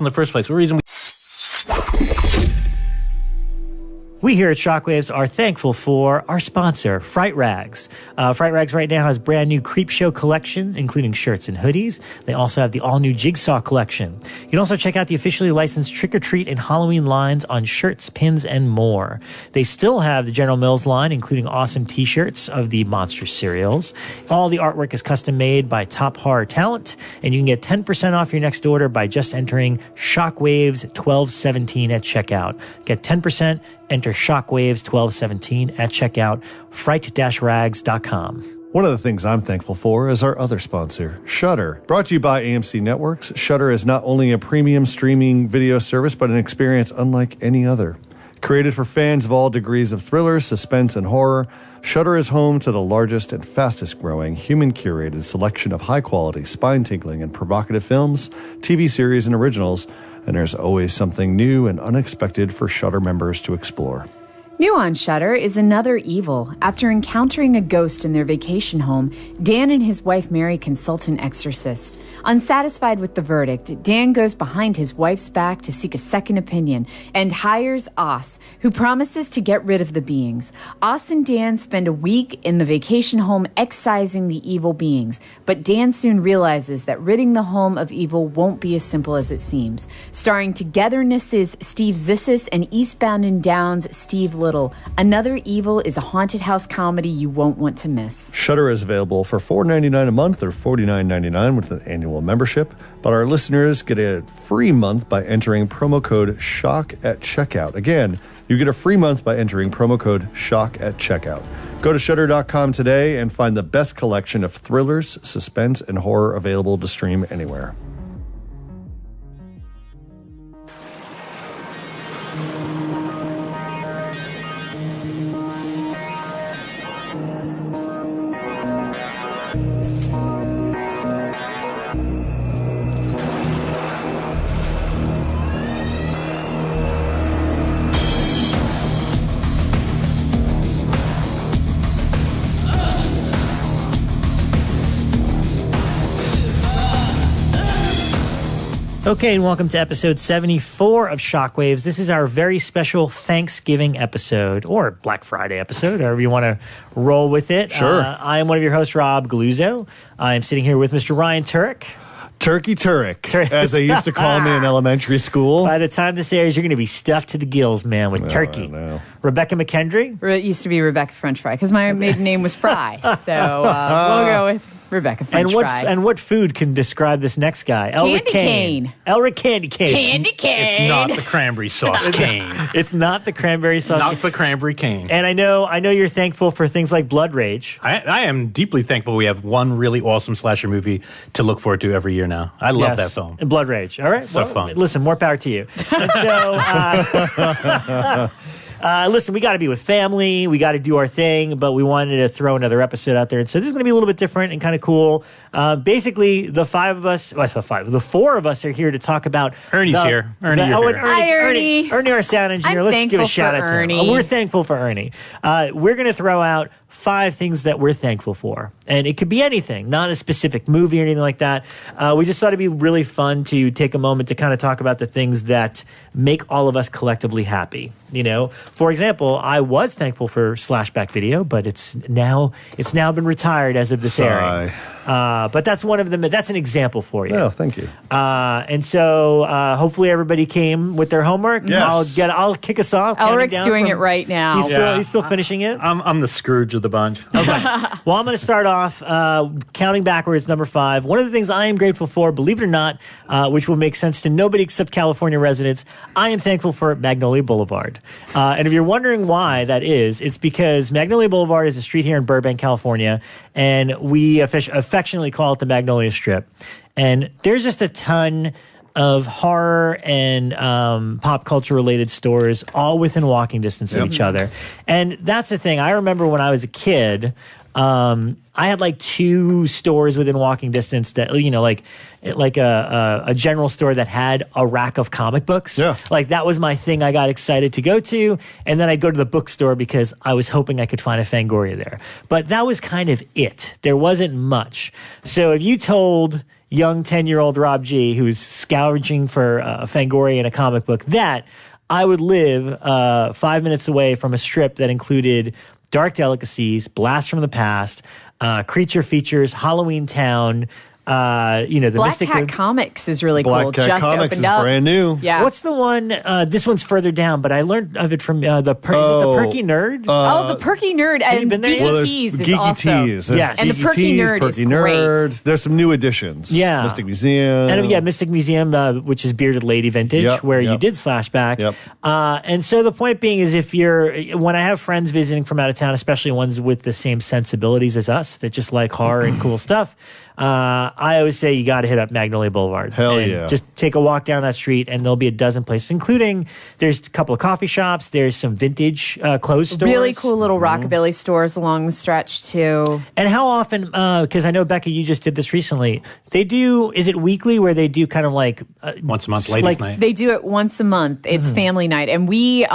in the first place? What reason We here at Shockwaves are thankful for our sponsor, Fright Rags. Fright Rags right now has brand new Creepshow collection, including shirts and hoodies. They also have the all-new Jigsaw collection. You can also check out the officially licensed Trick or Treat and Halloween lines on shirts, pins, and more. They still have the General Mills line, including awesome t-shirts of the monster cereals. All the artwork is custom made by top horror talent, and you can get 10% off your next order by just entering Shockwaves 1217 at checkout. Get 10%. Enter Shockwaves 1217 at checkout, fright-rags.com. One of the things I'm thankful for is our other sponsor, Shudder. Brought to you by AMC Networks, Shudder is not only a premium streaming video service, but an experience unlike any other. Created for fans of all degrees of thrillers, suspense, and horror, Shudder is home to the largest and fastest-growing human-curated selection of high-quality, spine-tingling, and provocative films, TV series, and originals, and there's always something new and unexpected for Shudder members to explore. New on Shudder is Another Evil. After encountering a ghost in their vacation home, Dan and his wife Mary consult an exorcist. Unsatisfied with the verdict, Dan goes behind his wife's back to seek a second opinion and hires Os, who promises to get rid of the beings. Os and Dan spend a week in the vacation home excising the evil beings, but Dan soon realizes that ridding the home of evil won't be as simple as it seems. Starring Togetherness's Steve Zissis and Eastbound and Down's Steve Little, Another Evil is a haunted house comedy you won't want to miss. Shudder is available for $4.99 a month or $49.99 with an annual membership, but our listeners get a free month by entering promo code SHOCK at checkout. Again, you get a free month by entering promo code SHOCK at checkout. Go to Shudder.com today and find the best collection of thrillers, suspense, and horror available to stream anywhere. Okay, and welcome to episode 74 of Shockwaves. This is our very special Thanksgiving episode, or Black Friday episode, however you want to roll with it. Sure. I am one of your hosts, Rob Galluzzo. I'm sitting here with Mr. Ryan Turek. Turek, as they used to call me in elementary school. By the time this airs, you're going to be stuffed to the gills, man, with turkey. No. Rebekah McKendry. It used to be Rebecca French Fry, because my maiden name was Fry. So we'll go with Rebecca French Fry. And what food can describe this next guy? Elric Kane. Elric Candy Cane. Candy Cane. It's not the cranberry sauce cane. It's not the cranberry sauce. Not the cranberry cane. And I know you're thankful for things like Blood Rage. I am deeply thankful we have one really awesome slasher movie to look forward to every year now. I love that film. And Blood Rage. All right. So fun. Listen, more power to you. And so, listen, we got to be with family. We got to do our thing, but we wanted to throw another episode out there. And so this is going to be a little bit different and kind of cool. Basically, the four of us are here to talk about. Ernie's here. Ernie, you're here. Hi, Ernie. Ernie, our sound engineer. I'm Let's give a shout out Ernie. to him. We're thankful for Ernie. We're going to throw out 5 things that we're thankful for. And it could be anything, not a specific movie or anything like that. We just thought it'd be really fun to take a moment to kind of talk about the things that make all of us collectively happy. You know, for example, I was thankful for Slashback Video, but it's now been retired as of this airing. But that's one of them. That's an example for you. Oh, thank you. And so hopefully everybody came with their homework. Yes. I'll kick us off. Elric's doing it right now. He's still finishing it. I'm the Scrooge of the bunch. Okay. Well, I'm going to start off counting backwards. Number 5. One of the things I am grateful for, believe it or not, which will make sense to nobody except California residents, I am thankful for Magnolia Boulevard. And if you're wondering why that is, it's because Magnolia Boulevard is a street here in Burbank, California, and we affectionately call it the Magnolia Strip. And there's just a ton of horror and pop culture related stores all within walking distance of each other. And that's the thing. I remember when I was a kid, I had like 2 stores within walking distance that, you know, like a general store that had a rack of comic books. Yeah. Like that was my thing I got excited to go to. And then I'd go to the bookstore because I was hoping I could find a Fangoria there. But that was kind of it. There wasn't much. So if you told young 10-year-old Rob G, who's scourging for Fangoria in a comic book, that I would live 5 minutes away from a strip that included Dark Delicacies, Blast from the Past, Creature Features, Halloween Town, the Black Mystic Cat Comics is really Black cool. Cat Just Comics opened is up. brand new. Yeah. What's the one? This one's further down, but I learned of it from is it the Perky Nerd? the Perky Nerd and you been there yet? Well, Geeky there's Tease is Geeky also. Tease. There's Yes. And the Geeky Perky Tease, Nerd is Perky great. Nerd. There's some new additions. Yeah. Mystic Museum. And Mystic Museum, which is Bearded Lady Vintage, Yep, where you yep. did slash back. Yep. And so the point being is when I have friends visiting from out of town, especially ones with the same sensibilities as us that just like horror and cool stuff, I always say you got to hit up Magnolia Boulevard. Hell and yeah. Just take a walk down that street and there'll be a dozen places, including there's a couple of coffee shops, there's some vintage clothes stores. Really cool little rockabilly stores along the stretch too. And how often, because I know, Becca, you just did this recently, they do, is it weekly where they do kind of like... Once a month, ladies' night. They do it once a month. It's family night. And we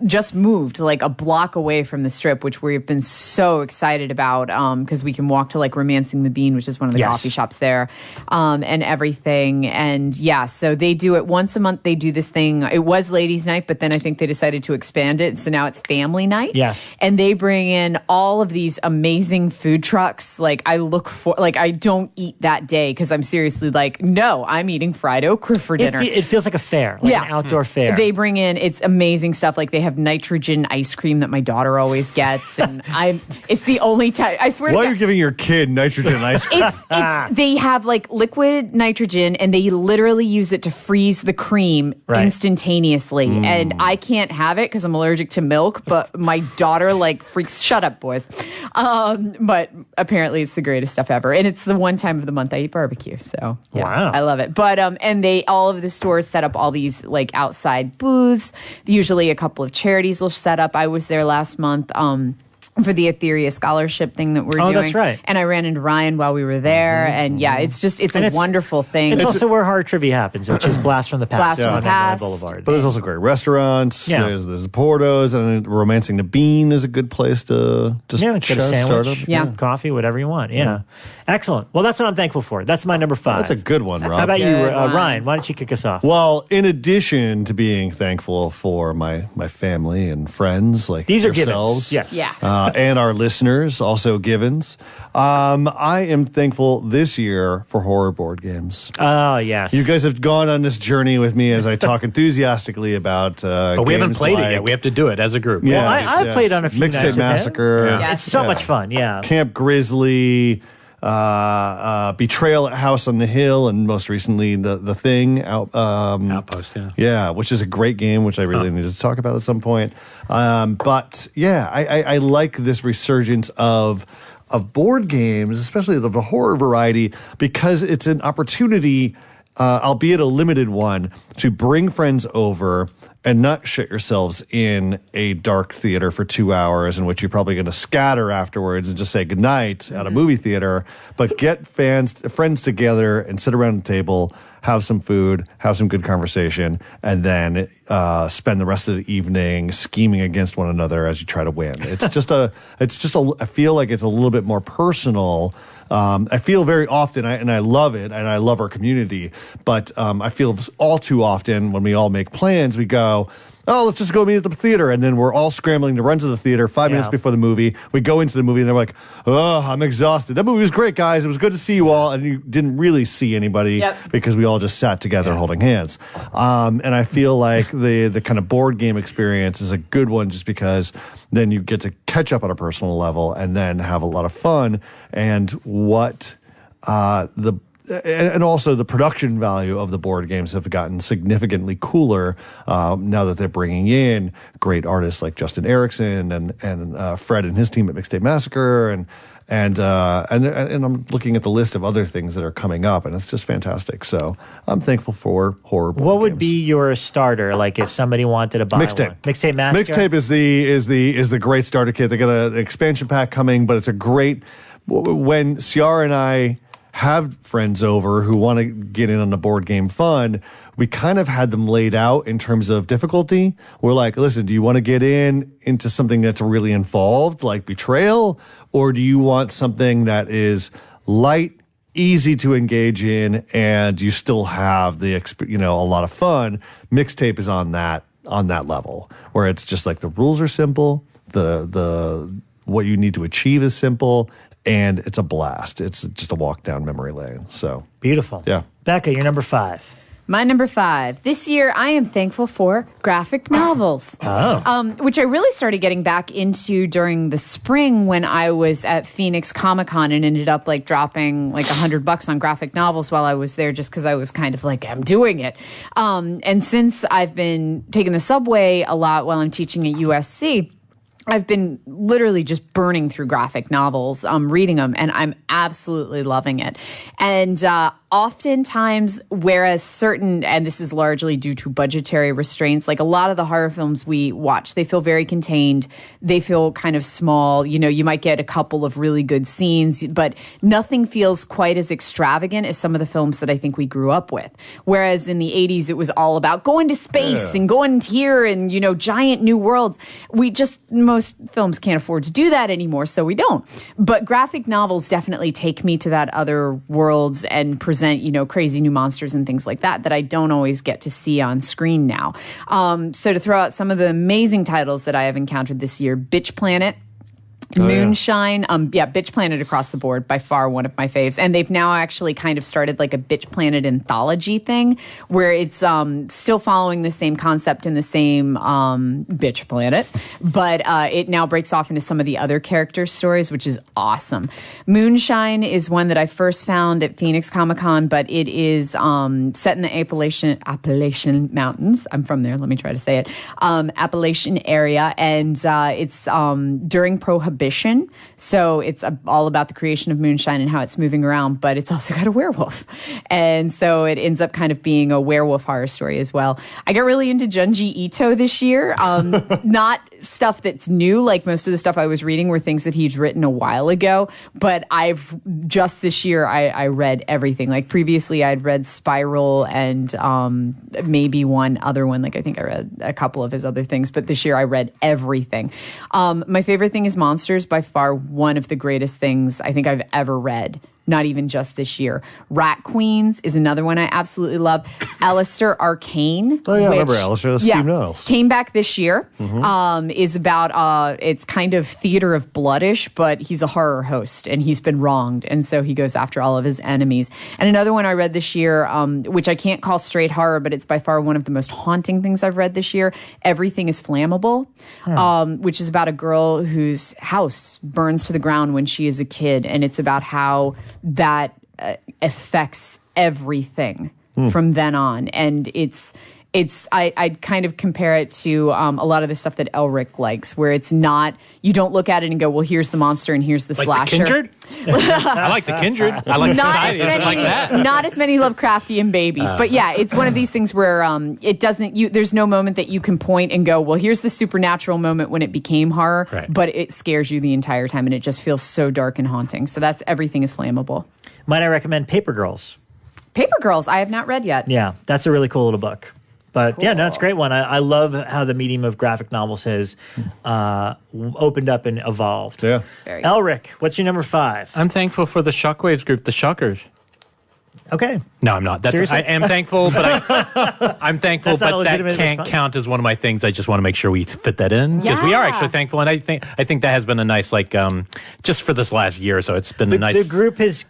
just moved like a block away from the strip, which we've been so excited about because we can walk to like Romancing the Bean, which is one of the coffee shops there, and everything. And yeah, so they do it once a month. They do this thing. It was ladies' night, but then I think they decided to expand it. So now it's family night. Yes. And they bring in all of these amazing food trucks. Like I don't eat that day because I'm seriously like, no, I'm eating fried okra for dinner. It feels like a fair, like an outdoor fair. They bring in, it's amazing stuff. Like they have nitrogen ice cream that my daughter always gets. And it's the only time, I swear to Why God. are you giving your kid nitrogen ice cream? They have like liquid nitrogen and they literally use it to freeze the cream instantaneously. And I can't have it because I'm allergic to milk, but my daughter like freaks, shut up boys. But apparently it's the greatest stuff ever. And it's the one time of the month I eat barbecue. So yeah, Wow. I love it. But, and all of the stores set up all these like outside booths. Usually a couple of charities will set up. I was there last month, for the Etheria scholarship thing that we're doing. Oh, that's right. And I ran into Ryan while we were there. And yeah, it's a wonderful thing. It's also where horror trivia happens, which is Blast from the Past Blast from on the Past. Magnolia Boulevard. But there's also great restaurants. Yeah. There's Portos, and Romancing the Bean is a good place to just get a start sandwich, up. Yeah. coffee, whatever you want. Yeah. Excellent. Well, that's what I'm thankful for. That's my number 5. That's a good one, Rob. How about you, Good one. Ryan? Why don't you kick us off? Well, in addition to being thankful for my family and friends like These are yourselves, givens. Yes. Yeah. and our listeners, also givens, I am thankful this year for horror board games. Oh, yes. You guys have gone on this journey with me as I talk enthusiastically about But we haven't played it yet. We have to do it as a group. Yeah. Well, Yes, I've played on a few nights Mixtape with him. Massacre. Yeah. It's so much fun. Yeah. Camp Grizzly, Betrayal at House on the Hill, and most recently the Thing Outpost, yeah. Yeah, which is a great game, which I really need to talk about at some point. But yeah, I like this resurgence of board games, especially of the horror variety, because it's an opportunity, albeit a limited one, to bring friends over and not shit yourselves in a dark theater for 2 hours in which you're probably going to scatter afterwards and just say goodnight at a movie theater, but get friends together and sit around the table, have some food, have some good conversation, and then spend the rest of the evening scheming against one another as you try to win. I feel like it's a little bit more personal. I feel very often, and I love it, and I love our community, but I feel all too often when we all make plans, we go, oh, let's just go meet at the theater. And then we're all scrambling to run to the theater 5 minutes before the movie. We go into the movie and they're like, oh, I'm exhausted. That movie was great, guys. It was good to see you all. And you didn't really see anybody because we all just sat together holding hands. And I feel like the kind of board game experience is a good one just because then you get to catch up on a personal level and then have a lot of fun. And and also the production value of the board games have gotten significantly cooler now that they're bringing in great artists like Justin Erickson and Fred and his team at Mixtape Massacre and I'm looking at the list of other things that are coming up, and it's just fantastic. So I'm thankful for horror board What would games. be your starter? Like if somebody wanted to buy Mixtape. one? Mixtape Massacre? Mixtape is the great starter kit. They got an expansion pack coming, but it's a great when Ciara and I have friends over who want to get in on the board game fun, we kind of had them laid out in terms of difficulty. We're like, listen, do you want to get into something that's really involved, like Betrayal, or do you want something that is light, easy to engage in, and you still have a lot of fun. Mixtape is on that level where it's just like the rules are simple, the what you need to achieve is simple, and it's a blast. It's just a walk down memory lane. So beautiful. Yeah. Becca, you're number 5. My number 5. This year, I am thankful for graphic novels, which I really started getting back into during the spring when I was at Phoenix Comic-Con and ended up like dropping like $100 on graphic novels while I was there, just because I was kind of like, I'm doing it. And since I've been taking the subway a lot while I'm teaching at USC, I've been literally just burning through graphic novels, reading them, and I'm absolutely loving it. And oftentimes, whereas certain, and this is largely due to budgetary restraints, like a lot of the horror films we watch, they feel very contained. They feel kind of small. You know, you might get a couple of really good scenes, but nothing feels quite as extravagant as some of the films that I think we grew up with. Whereas in the 80s, it was all about going to space and going here and, you know, giant new worlds. Most films can't afford to do that anymore, so we don't. But graphic novels definitely take me to that other worlds and present, you know, crazy new monsters and things like that I don't always get to see on screen now. So to throw out some of the amazing titles that I have encountered this year, Bitch Planet, Moonshine, Bitch Planet across the board, by far one of my faves. And they've now actually kind of started like a Bitch Planet anthology thing where it's still following the same concept in the same Bitch Planet, but it now breaks off into some of the other character stories, which is awesome. Moonshine is one that I first found at Phoenix Comic-Con, but it is set in the Appalachian Mountains. I'm from there, let me try to say it. Appalachian area, and it's during Prohibition. So it's all about the creation of moonshine and how it's moving around, but it's also got a werewolf. And so it ends up kind of being a werewolf horror story as well. I got really into Junji Ito this year. Not stuff that's new, like most of the stuff I was reading were things that he'd written a while ago, but just this year I read everything. Like previously I'd read Spiral and maybe one other one, like I think I read a couple of his other things, but this year I read everything. My favorite thing is Monsters, by far one of the greatest things I think I've ever read. Not even just this year. Rat Queens is another one I absolutely love. Alistair Arcane. Oh, yeah, I remember Alistair. Steve Niles. Came back this year. Is about, it's kind of Theater of Bloodish, but he's a horror host and he's been wronged. And so he goes after all of his enemies. And another one I read this year, which I can't call straight horror, but it's by far one of the most haunting things I've read this year. Everything is Flammable, which is about a girl whose house burns to the ground when she is a kid. And it's about how that affects everything from then on. And I'd kind of compare it to a lot of the stuff that Elric likes, where it's not, you don't look at it and go, well, here's the monster and here's the slasher. The Kindred? I like the Kindred. I like Society. Is it like that? Not as many Lovecraftian babies. But yeah, it's one of these things where it doesn't, there's no moment that you can point and go, well, here's the supernatural moment when it became horror, but it scares you the entire time and it just feels so dark and haunting. So that's Everything is Flammable. Might I recommend Paper Girls? Paper Girls, I have not read yet. Yeah, that's a really cool little book. But cool. Yeah, no, it's a great one. I love how the medium of graphic novels has opened up and evolved. Yeah. Elric, what's your number 5? I'm thankful for the Shockwaves group, the Shockers. Okay. No, I'm not. I am thankful, but I'm thankful, but that can't count as one of my things. I just want to make sure we fit that in because we are actually thankful, and I think that has been a nice, like, just for this last year or so, it's been a nice. The group has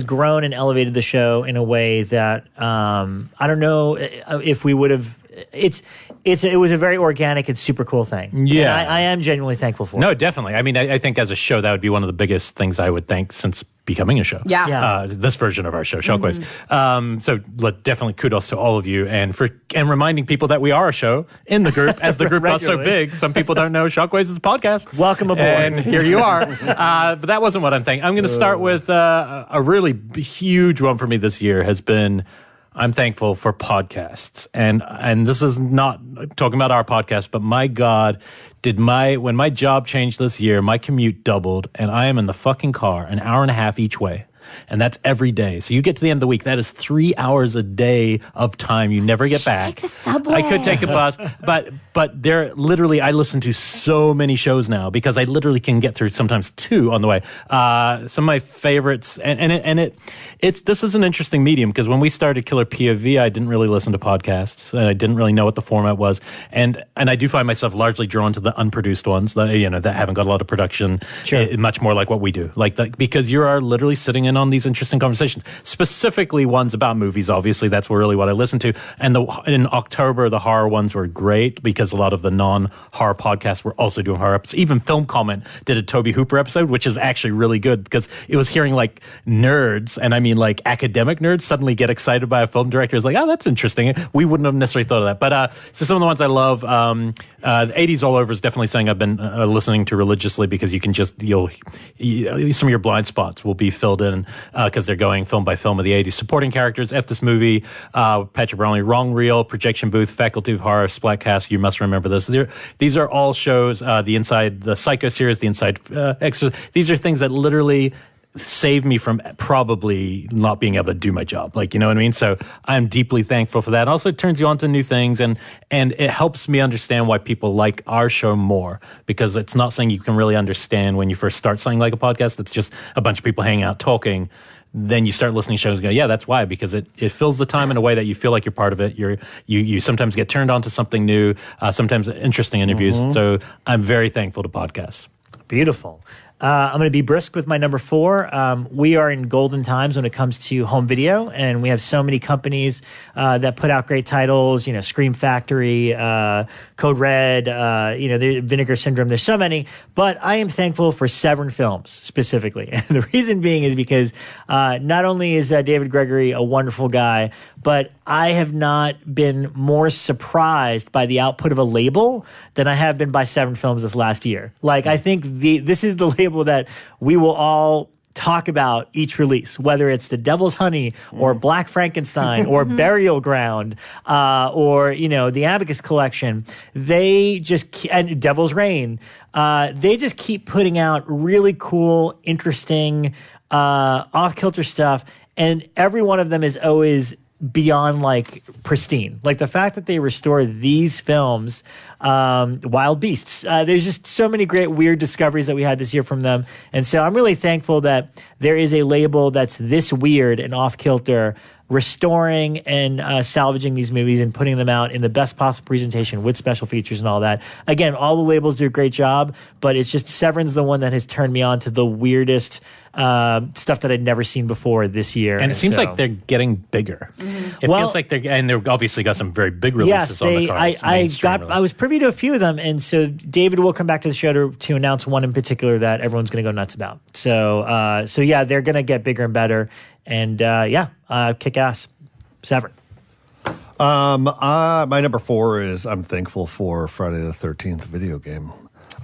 grown and elevated the show in a way that I don't know if we would have. It was a very organic and super cool thing. Yeah, and I am genuinely thankful for it. No, definitely. I mean, I think as a show, that would be one of the biggest things I would thank since becoming a show. Yeah. This version of our show, Shockwaves. So definitely kudos to all of you and reminding people that we are a show in the group. As the group got so big, some people don't know Shockwaves is a podcast. Welcome aboard. And here you are. But that wasn't what I'm thinking. I'm going to start with a really huge one for me this year has been I'm thankful for podcasts. And this is not talking about our podcast, but my God, when my job changed this year, my commute doubled and I am in the fucking car an hour and a half each way. And that's every day. So you get to the end of the week. That is 3 hours a day of time you never get back. Take the subway. I could take a bus, but there literally, I listen to so many shows now because I literally can get through sometimes 2 on the way. Some of my favorites, this is an interesting medium because when we started Killer POV, I didn't really listen to podcasts and I didn't really know what the format was. And I do find myself largely drawn to the unproduced ones that, that haven't got a lot of production. Sure. Much more like what we do. Because you are literally sitting in on these interesting conversations, specifically ones about movies. Obviously, that's really what I listen to. And in October, the horror ones were great because a lot of the non-horror podcasts were also doing horror episodes. Even Film Comment did a Toby Hooper episode, which is actually really good because it was hearing like nerds, and I mean like academic nerds, suddenly get excited by a film director. It's like, oh, that's interesting. We wouldn't have necessarily thought of that. But so some of the ones I love, the 80s All Over is definitely something I've been listening to religiously because you can just, some of your blind spots will be filled in because they're going film by film of the 80s. Supporting characters, F This Movie, Patrick Brownlee, Wrong Reel, Projection Booth, Faculty of Horror, Splatcast, You Must Remember This. These are all shows, the Psycho series, the Inside Exorcist. These are things that literally saved me from probably not being able to do my job. You know what I mean? So I'm deeply thankful for that. It also turns you on to new things and it helps me understand why people like our show more because it's not something you can really understand when you first start something like a podcast. It's just a bunch of people hanging out talking. Then you start listening to shows and go, yeah, that's why, because it fills the time in a way that you feel like you're part of it. You sometimes get turned on to something new, sometimes interesting interviews. Mm-hmm. So I'm very thankful to podcasts. Beautiful. I'm going to be brisk with my number 4. We are in golden times when it comes to home video, and we have so many companies that put out great titles, Scream Factory, Code Red, Vinegar Syndrome. There's so many, but I am thankful for Severin Films specifically. And the reason being is because not only is David Gregory a wonderful guy, but I have not been more surprised by the output of a label than I have been by Severin Films this last year. I think this is the label that we will all talk about each release, whether it's The Devil's Honey or Black Frankenstein or Burial Ground or, the Abacus Collection. They just, and Devil's Reign, they just keep putting out really cool, interesting, off-kilter stuff. And every one of them is always beyond pristine. The fact that they restore these films, Wild Beasts, there's just so many great weird discoveries that we had this year from them. And so I'm really thankful that there is a label that's this weird and off kilter, restoring and salvaging these movies and putting them out in the best possible presentation with special features and all that. Again, all the labels do a great job, but it's just Severin's the one that has turned me on to the weirdest stuff that I'd never seen before this year. And it seems like they're getting bigger. It feels like they've obviously got some very big releases on the cards. I was privy to a few of them, and so David will come back to the show to announce one in particular that everyone's going to go nuts about. So yeah, they're going to get bigger and better, and kick ass. Severin. My number 4 is I'm thankful for Friday the 13th video game.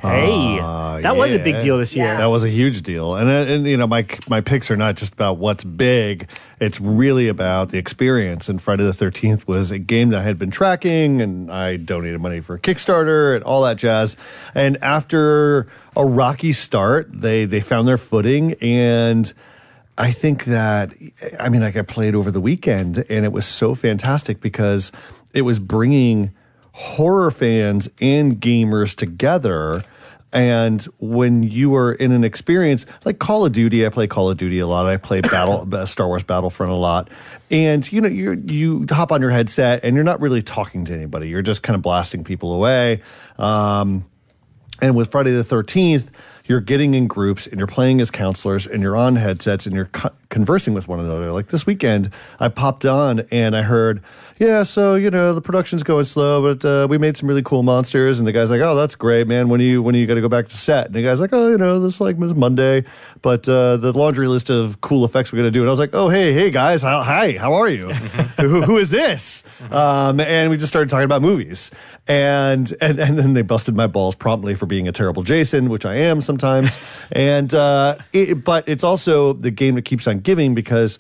Hey, that was a big deal this year. That was a huge deal. And my picks are not just about what's big. It's really about the experience. And Friday the 13th was a game that I had been tracking, and I donated money for a Kickstarter and all that jazz. And after a rocky start, they found their footing. And I think that, I played over the weekend, and it was so fantastic because it was bringing horror fans and gamers together. And when you are in an experience like Call of Duty, I play Call of Duty a lot. I play Star Wars Battlefront a lot. And you hop on your headset and you're not really talking to anybody. You're just kind of blasting people away. And with Friday the 13th, you're getting in groups and you're playing as counselors and you're on headsets and you're conversing with one another. Like this weekend, I popped on and I heard, so, the production's going slow, but we made some really cool monsters. And the guy's like, oh, that's great, man. When are you going to go back to set? And the guy's like, oh, this is Monday, but the laundry list of cool effects we're going to do. And I was like, oh, hey guys, hi, how are you? who is this? And we just started talking about movies. And then they busted my balls promptly for being a terrible Jason, which I am sometimes. And but it's also the game that keeps on giving because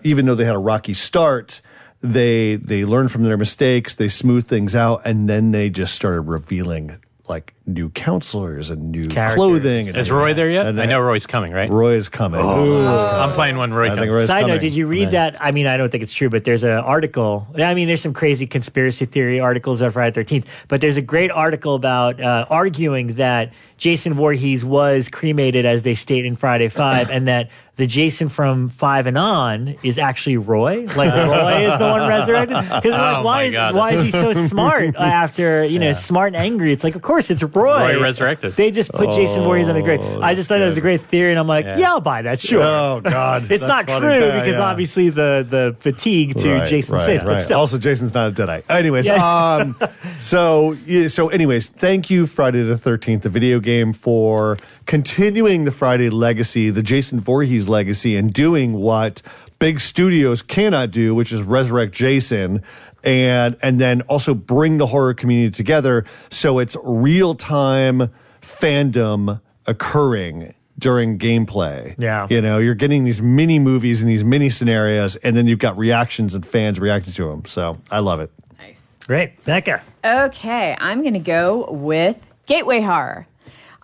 even though they had a rocky start, they learned from their mistakes, they smoothed things out, and then they just started revealing like new counselors and new Characters. clothing. And Is Roy there yet? and I know Roy's coming, right? Roy is coming. I'm playing when Roy I think comes. Roy's Side coming. note, did you read that? I mean, I don't think it's true, but there's an article. I mean, there's some crazy conspiracy theory articles about Friday the 13th, but there's a great article about arguing that Jason Voorhees was cremated, as they state in Friday 5, and that the Jason from 5 and on is actually Roy. Like, Roy is the one resurrected. Because Oh, my God. why is he so smart after, smart and angry? It's like, of course, it's Roy. Roy resurrected. They just put Jason Voorhees on the grave. I just thought that was a great theory, and I'm like, yeah, I'll buy that, sure. Oh, God. It's That's not funny. true Yeah, because yeah. obviously the fatigue to Jason's face, but still. Also, Jason's not a Deadite. Anyways, Yeah. so anyways, thank you, Friday the 13th, the video game, for continuing the Friday legacy, the Jason Voorhees legacy, and doing what big studios cannot do, which is resurrect Jason and then also bring the horror community together so it's real-time fandom occurring during gameplay. Yeah. You're getting these mini movies and these mini scenarios, and then you've got reactions and fans reacting to them. So I love it. Nice. Great. Becca. Okay, I'm going to go with gateway horror.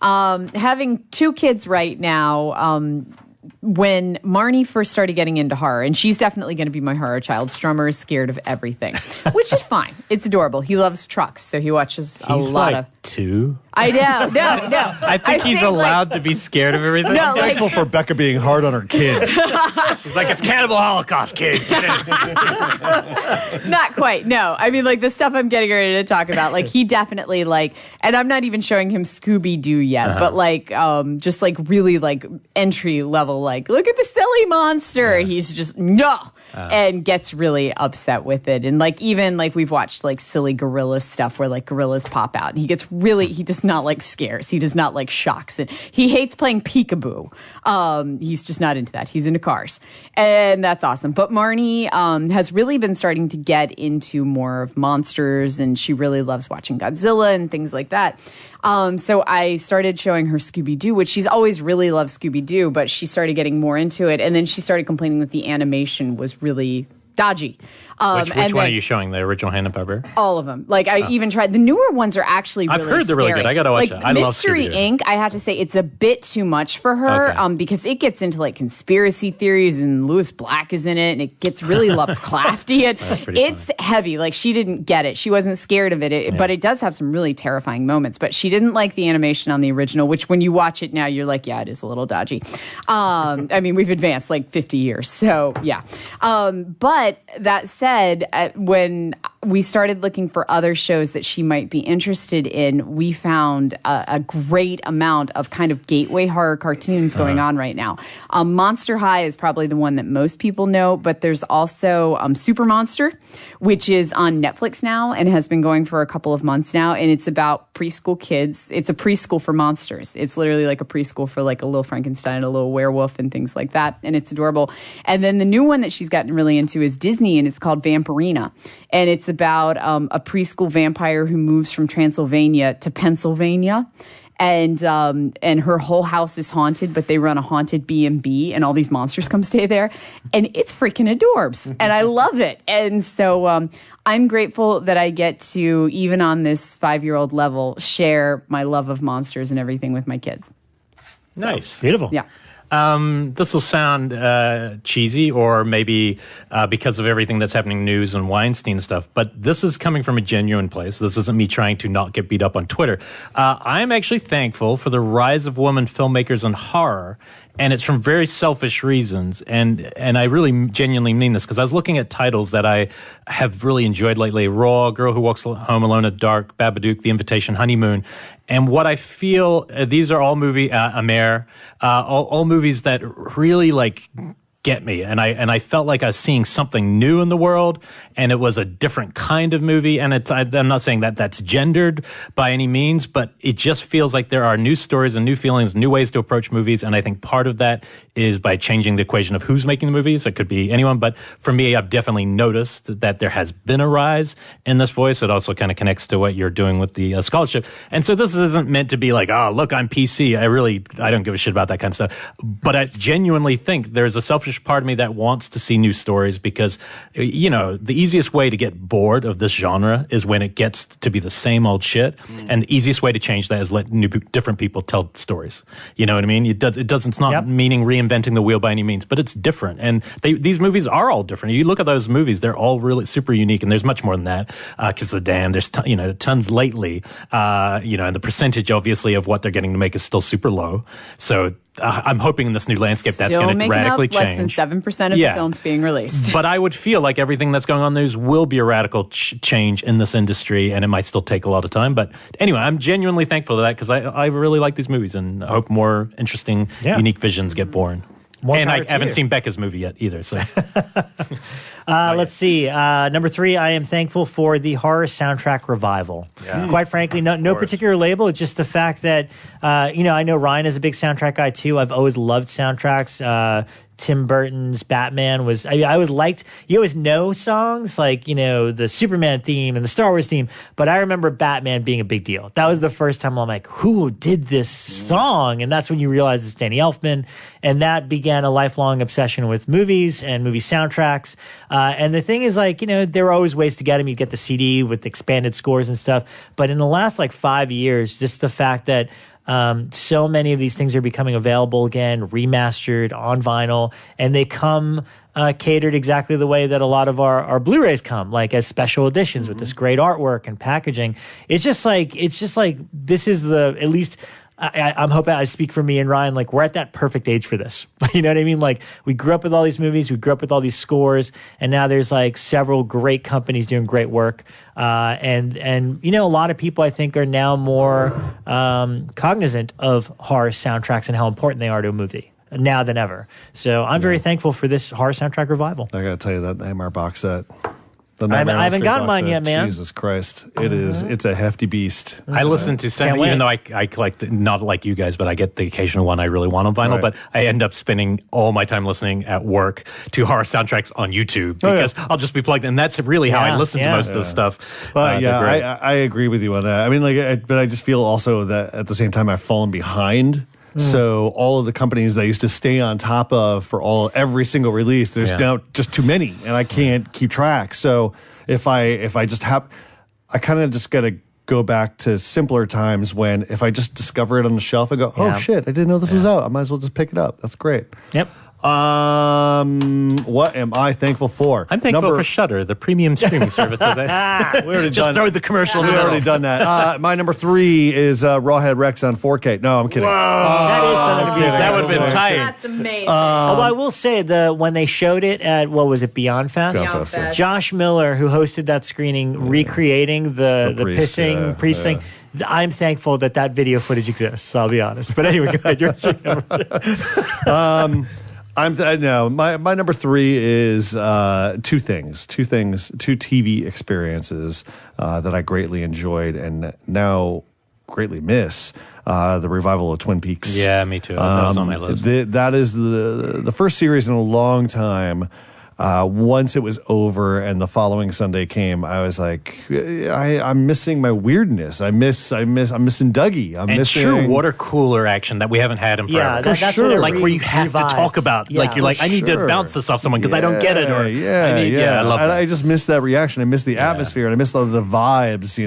Having two kids right now, when Marnie first started getting into horror, and she's definitely going to be my horror child, Strummer is scared of everything, which is fine. It's adorable. He loves trucks, so he watches a lot of... 2. I know. No. I think he's allowed to be scared of everything. No, I'm thankful for Becca being hard on her kids. He's like, it's Cannibal Holocaust, kid. Get it. Not quite, no. I mean, like, the stuff I'm getting ready to talk about, like, he definitely, like, and I'm not even showing him Scooby-Doo yet, but, like, just, like, really, like, entry level, like, look at the silly monster. He's just, no. And gets really upset with it. And, like, even, like, we've watched, like, silly gorilla stuff where, like, gorillas pop out. And he gets really, he does not like scares. He does not like shocks. And he hates playing peekaboo. He's just not into that. He's into cars. And that's awesome. But Marnie has really been starting to get into more of monsters. And she really loves watching Godzilla and things like that. So I started showing her Scooby-Doo, which she's always really loved Scooby-Doo, but she started getting more into it. And then she started complaining that the animation was really dodgy. Which one are you showing? The original Hanna-Barbera? All of them. Like, I even tried. The newer ones are actually really I've heard they're really scary. good. I got to watch like, it. I love Mystery Scooby-Doo. Inc., I have to say, it's a bit too much for her because it gets into, like, conspiracy theories, and Louis Black is in it, and it gets really Lovecraftian. It's heavy. Like, she didn't get it. She wasn't scared of it, but it does have some really terrifying moments. But she didn't like the animation on the original, which when you watch it now, you're like, yeah, it is a little dodgy. I mean, we've advanced like 50 years. So, yeah. But that said, when we started looking for other shows that she might be interested in, we found a great amount of kind of gateway horror cartoons going on right now. Monster High is probably the one that most people know, but there's also Super Monster, which is on Netflix now and has been going for a couple of months now, and it's about preschool kids. It's a preschool for monsters. It's literally like a preschool for like a little Frankenstein, a little werewolf, and things like that, and it's adorable. And then the new one that she's gotten really into is Disney, and it's called Vampirina, and it's about a preschool vampire who moves from Transylvania to Pennsylvania. And her whole house is haunted, but they run a haunted B&B, and all these monsters come stay there. And it's freaking adorbs. And I love it. And so I'm grateful that I get to, even on this 5-year-old level, share my love of monsters and everything with my kids. Nice. Beautiful. Yeah. This will sound cheesy, or maybe because of everything that's happening, news and Weinstein stuff, but this is coming from a genuine place. This isn't me trying to not get beat up on Twitter. I'm actually thankful for the rise of women filmmakers in horror, and it's from very selfish reasons. And I really genuinely mean this, because I was looking at titles that I have really enjoyed lately. Raw, Girl Who Walks Home Alone at Dark, Babadook, The Invitation, Honeymoon. And what I feel, these are all Amer, all movies that really like get me. And I felt like I was seeing something new in the world, and it was a different kind of movie. And I'm not saying that that's gendered by any means, but it just feels like there are new stories and new feelings, new ways to approach movies. And I think part of that is by changing the equation of who's making the movies. It could be anyone, but for me, I've definitely noticed that there has been a rise in this voice. It also kind of connects to what you're doing with the scholarship. And so this isn't meant to be like, oh, look, I'm PC. I don't give a shit about that kind of stuff. But I genuinely think there's a selfish selfish part of me that wants to see new stories because, you know, the easiest way to get bored of this genre is when it gets to be the same old shit. And the easiest way to change that is let different people tell stories. You know what I mean? It's not meaning reinventing the wheel by any means, but it's different. And these movies are all different. You look at those movies, they're all really super unique. And there's much more than that. Kiss of the Damned, there's tons lately, and the percentage obviously of what they're getting to make is still super low. So I'm hoping in this new landscape that's going to radically change. Less than 7% of the films being released. But I would feel like everything that's going on in the news will be a radical change in this industry, and it might still take a lot of time. But anyway, I'm genuinely thankful for that because I really like these movies, and I hope more interesting, unique visions get born. And I haven't seen Becca's movie yet either. So, let's see. Number 3, I am thankful for the horror soundtrack revival. Yeah. Quite frankly, no particular label. It's just the fact that, I know Ryan is a big soundtrack guy too. I've always loved soundtracks. Tim Burton's Batman was, I always liked, you always know songs like, the Superman theme and the Star Wars theme, but I remember Batman being a big deal. That was the first time I'm like, who did this song? And that's when you realize it's Danny Elfman. And that began a lifelong obsession with movies and movie soundtracks. And the thing is there were always ways to get them. You get the CD with expanded scores and stuff. But in the last 5 years, just the fact that so many of these things are becoming available again, remastered on vinyl, and they come catered exactly the way that a lot of our Blu-rays come, as special editions with this great artwork and packaging. It's just like this is at least I'm hoping, I speak for me and Ryan, we're at that perfect age for this. You know what I mean? We grew up with all these movies, we grew up with all these scores, and now there's several great companies doing great work. And a lot of people I think are now more cognizant of horror soundtracks and how important they are to a movie now than ever. So I'm very thankful for this horror soundtrack revival. I gotta tell you, that Nightmare box set. I haven't gotten mine yet, man. Jesus Christ. It's a hefty beast. I listen to some, even though I collect, not like you guys, but I get the occasional one I really want on vinyl, but I end up spending all my time listening at work to horror soundtracks on YouTube because I'll just be plugged in. And that's really how I listen to most of this stuff. But I agree with you on that. I mean, but I just feel also that at the same time I've fallen behind. So all of the companies that I used to stay on top of for every single release, there's now just too many, and I can't keep track. So if I just have, I kind of just got to go back to simpler times when if I just discover it on the shelf, I go, oh shit, I didn't know this was out. I might as well just pick it up. That's great. Yep. What am I thankful for? I'm thankful for Shudder, the premium streaming service. We already just throw the commercial in the middle. We already done that. My number 3 is Rawhead Rex on 4K. No, I'm kidding. That would have been tight. That's amazing. Although I will say when they showed it at Beyond Fest? Josh Miller, who hosted that screening, recreating the pissing priest thing. I'm thankful that video footage exists. I'll be honest. But anyway, go ahead. My number 3 is two TV experiences that I greatly enjoyed and now greatly miss. The revival of Twin Peaks. Yeah, me too. That was on my list. That is the first series in a long time. Once it was over and the following Sunday came, I was like, I'm missing my weirdness. I'm missing Dougie. I'm missing true water cooler action that we haven't had in forever. Yeah, that's sure. Where you have to talk about, you're like, I need to bounce this off someone because I don't get it. Or I love it. I just miss that reaction. I miss the atmosphere and I miss all the vibes.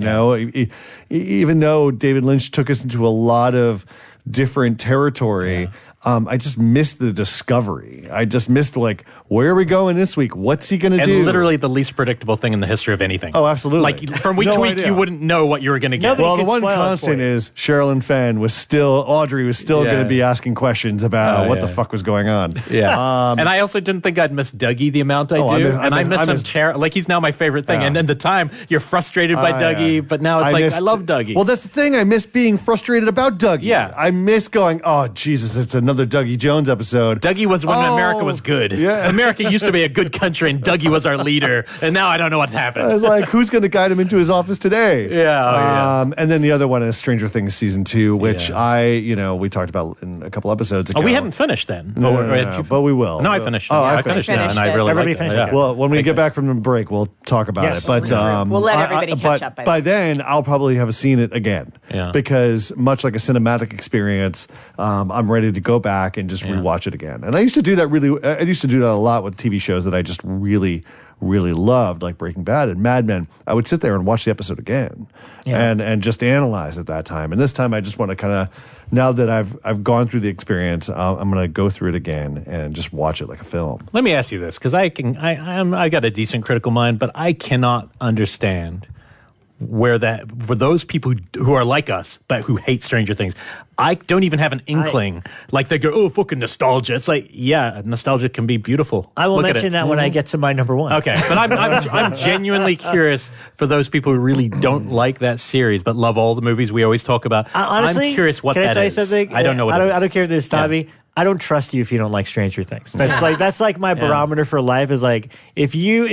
Even though David Lynch took us into a lot of different territory. Yeah. I just missed the discovery. I just missed where are we going this week? What's he going to do? And literally the least predictable thing in the history of anything. Oh, absolutely. From week to week, you wouldn't know what you were going to get. Well, the one constant is Sherilyn Fenn Audrey was still going to be asking questions about what the fuck was going on. Yeah. And I also didn't think I'd miss Dougie the amount I do. I miss him. He's now my favorite thing. And then the time you're frustrated by Dougie, but now it's I love Dougie. Well, that's the thing. I miss being frustrated about Dougie. Yeah. I miss going, oh, Jesus, it's another Dougie Jones episode. Dougie was when America was good. Yeah. America used to be a good country and Dougie was our leader, and now I don't know what's happened. It's like, who's going to guide him into his office today? Yeah. And then the other one is Stranger Things season 2, which we talked about in a couple episodes ago. Oh, we haven't finished then. No, but we will. No, I finished. Oh, I finished it, and I really Everybody liked it. finished Yeah. it. Well, when we get back from the break, we'll talk about it. But We'll let everybody catch up by then, I'll probably have seen it again. Yeah. Because much like a cinematic experience, I'm ready to go back and just rewatch it again. And I used to do that a lot with TV shows that I just really, really loved, like Breaking Bad and Mad Men. I would sit there and watch the episode again and just analyze at that time. And this time I just want to kind of, now that I've gone through the experience, I'm going to go through it again and just watch it like a film. Let me ask you this, because I got a decent critical mind, but I cannot understand for those people who are like us but who hate Stranger Things. I don't even have an inkling. Like they go, oh, fucking nostalgia. It's like, yeah, nostalgia can be beautiful. I will mention that when I get to my number one. Okay, but I'm genuinely curious for those people who really don't like that series but love all the movies we always talk about. Honestly, I'm curious what that is. Can I tell you something? I don't know what it is. I don't care if this is Tommy. Yeah. I don't trust you if you don't like Stranger Things. That's like my barometer for life is like, if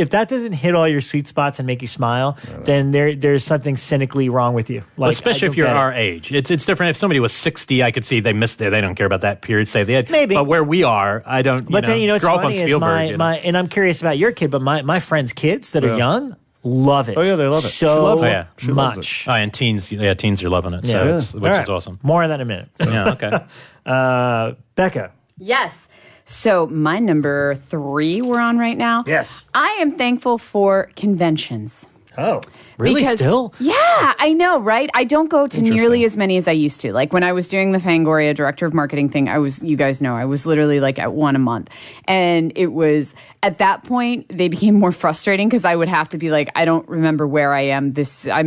that doesn't hit all your sweet spots and make you smile, then there's something cynically wrong with you. Like, well, especially if you're our age. It's different. If somebody was 60, I could see they missed it. They don't care about that period. Say they had. Maybe. But where we are, I don't. But then, what's grow up on funny is Spielberg, and I'm curious about your kid, but my friends' kids that are young love it. Oh, yeah, they love it. So She loves much. Oh, and teens are loving it. So which is awesome. More on that in a minute. Yeah. Okay. Becca. Yes. So my number 3 we're on right now. Yes. I am thankful for conventions. Oh, really? Still? Yeah, I know, right? I don't go to nearly as many as I used to. Like when I was doing the Fangoria director of marketing thing, you guys know, I was literally like at one a month. And it was, at that point, they became more frustrating because I would have to be like, I don't remember where I am. I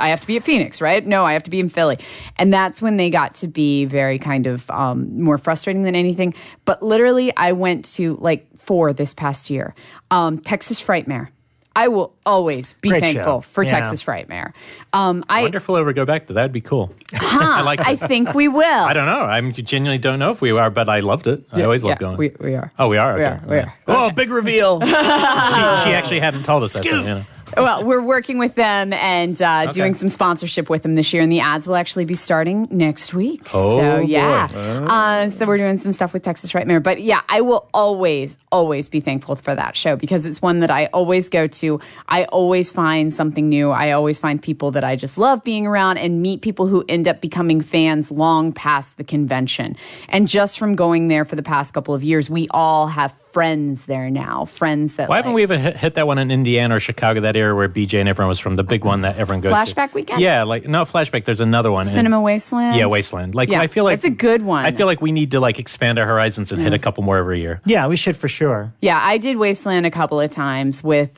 have to be at Phoenix, right? No, I have to be in Philly. And that's when they got to be very kind of more frustrating than anything. But literally, I went to like 4 this past year. Texas Frightmare. I will always be thankful for Texas Frightmare. I wonder if we'll ever go back to that. That'd be cool. I like it. I think we will. I don't know. I genuinely don't know if we are, but I loved it. I always love going. We are. Oh, we are? Okay. We are. Oh, big reveal. she actually hadn't told us that. So, Well, we're working with them and doing some sponsorship with them this year, and the ads will actually be starting next week. Oh, so, yeah. boy. So we're doing some stuff with Texas Frightmare. But, yeah, I will always, always be thankful for that show because it's one that I always go to. I always find something new. I always find people that I just love being around and meet people who end up becoming fans long past the convention. And just from going there for the past couple of years, we all have friends there now. Friends that why haven't we even hit that one in Indiana or Chicago, that area where BJ and everyone was from, the big one that everyone goes to? Flashback Weekend? Yeah, no, Flashback. There's another one. Cinema Wasteland? Yeah, Wasteland. I feel like it's a good one. I feel like we need to expand our horizons and hit a couple more every year. Yeah, we should for sure. Yeah, I did Wasteland a couple of times with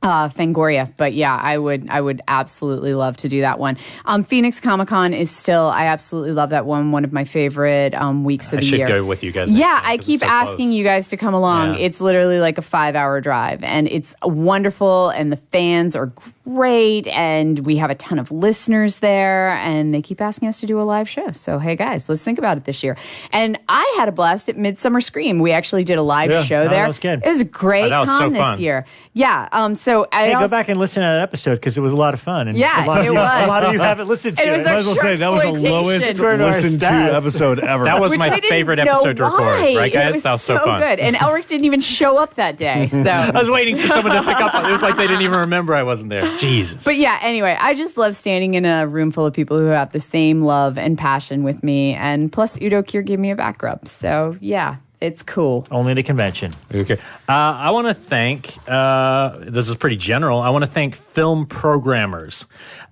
Fangoria, but yeah, I would absolutely love to do that one. Phoenix Comic Con is still, I absolutely love that one of my favorite weeks of the year. I should go with you guys. Yeah, I keep asking you guys to come along. Yeah. It's literally like a 5-hour drive, and it's wonderful, and the fans are great, and we have a ton of listeners there, and they keep asking us to do a live show. So, hey guys, let's think about it this year. And I had a blast at Midsummer Scream. We actually did a live show there. That was good. It was a great that was con so this fun. year. Yeah. So I go back and listen to that episode because it was a lot of fun. And Yeah, a lot of it you, was. A lot of you haven't listened to It it. was Might as well say that was the lowest Exploitation. listened to Stats. episode ever. That was Which my we didn't favorite know episode to record, why. right, guys? It was That was so fun. good. And Elric didn't even show up that day. So I was waiting for someone to pick up on it. It was like they didn't even remember I wasn't there. Jesus. But yeah, anyway, I just love standing in a room full of people who have the same love and passion with me. And plus, Udo Kier gave me a back rub. So yeah, it's cool. Only the convention. Okay. I want to thank, this is pretty general, I want to thank film programmers.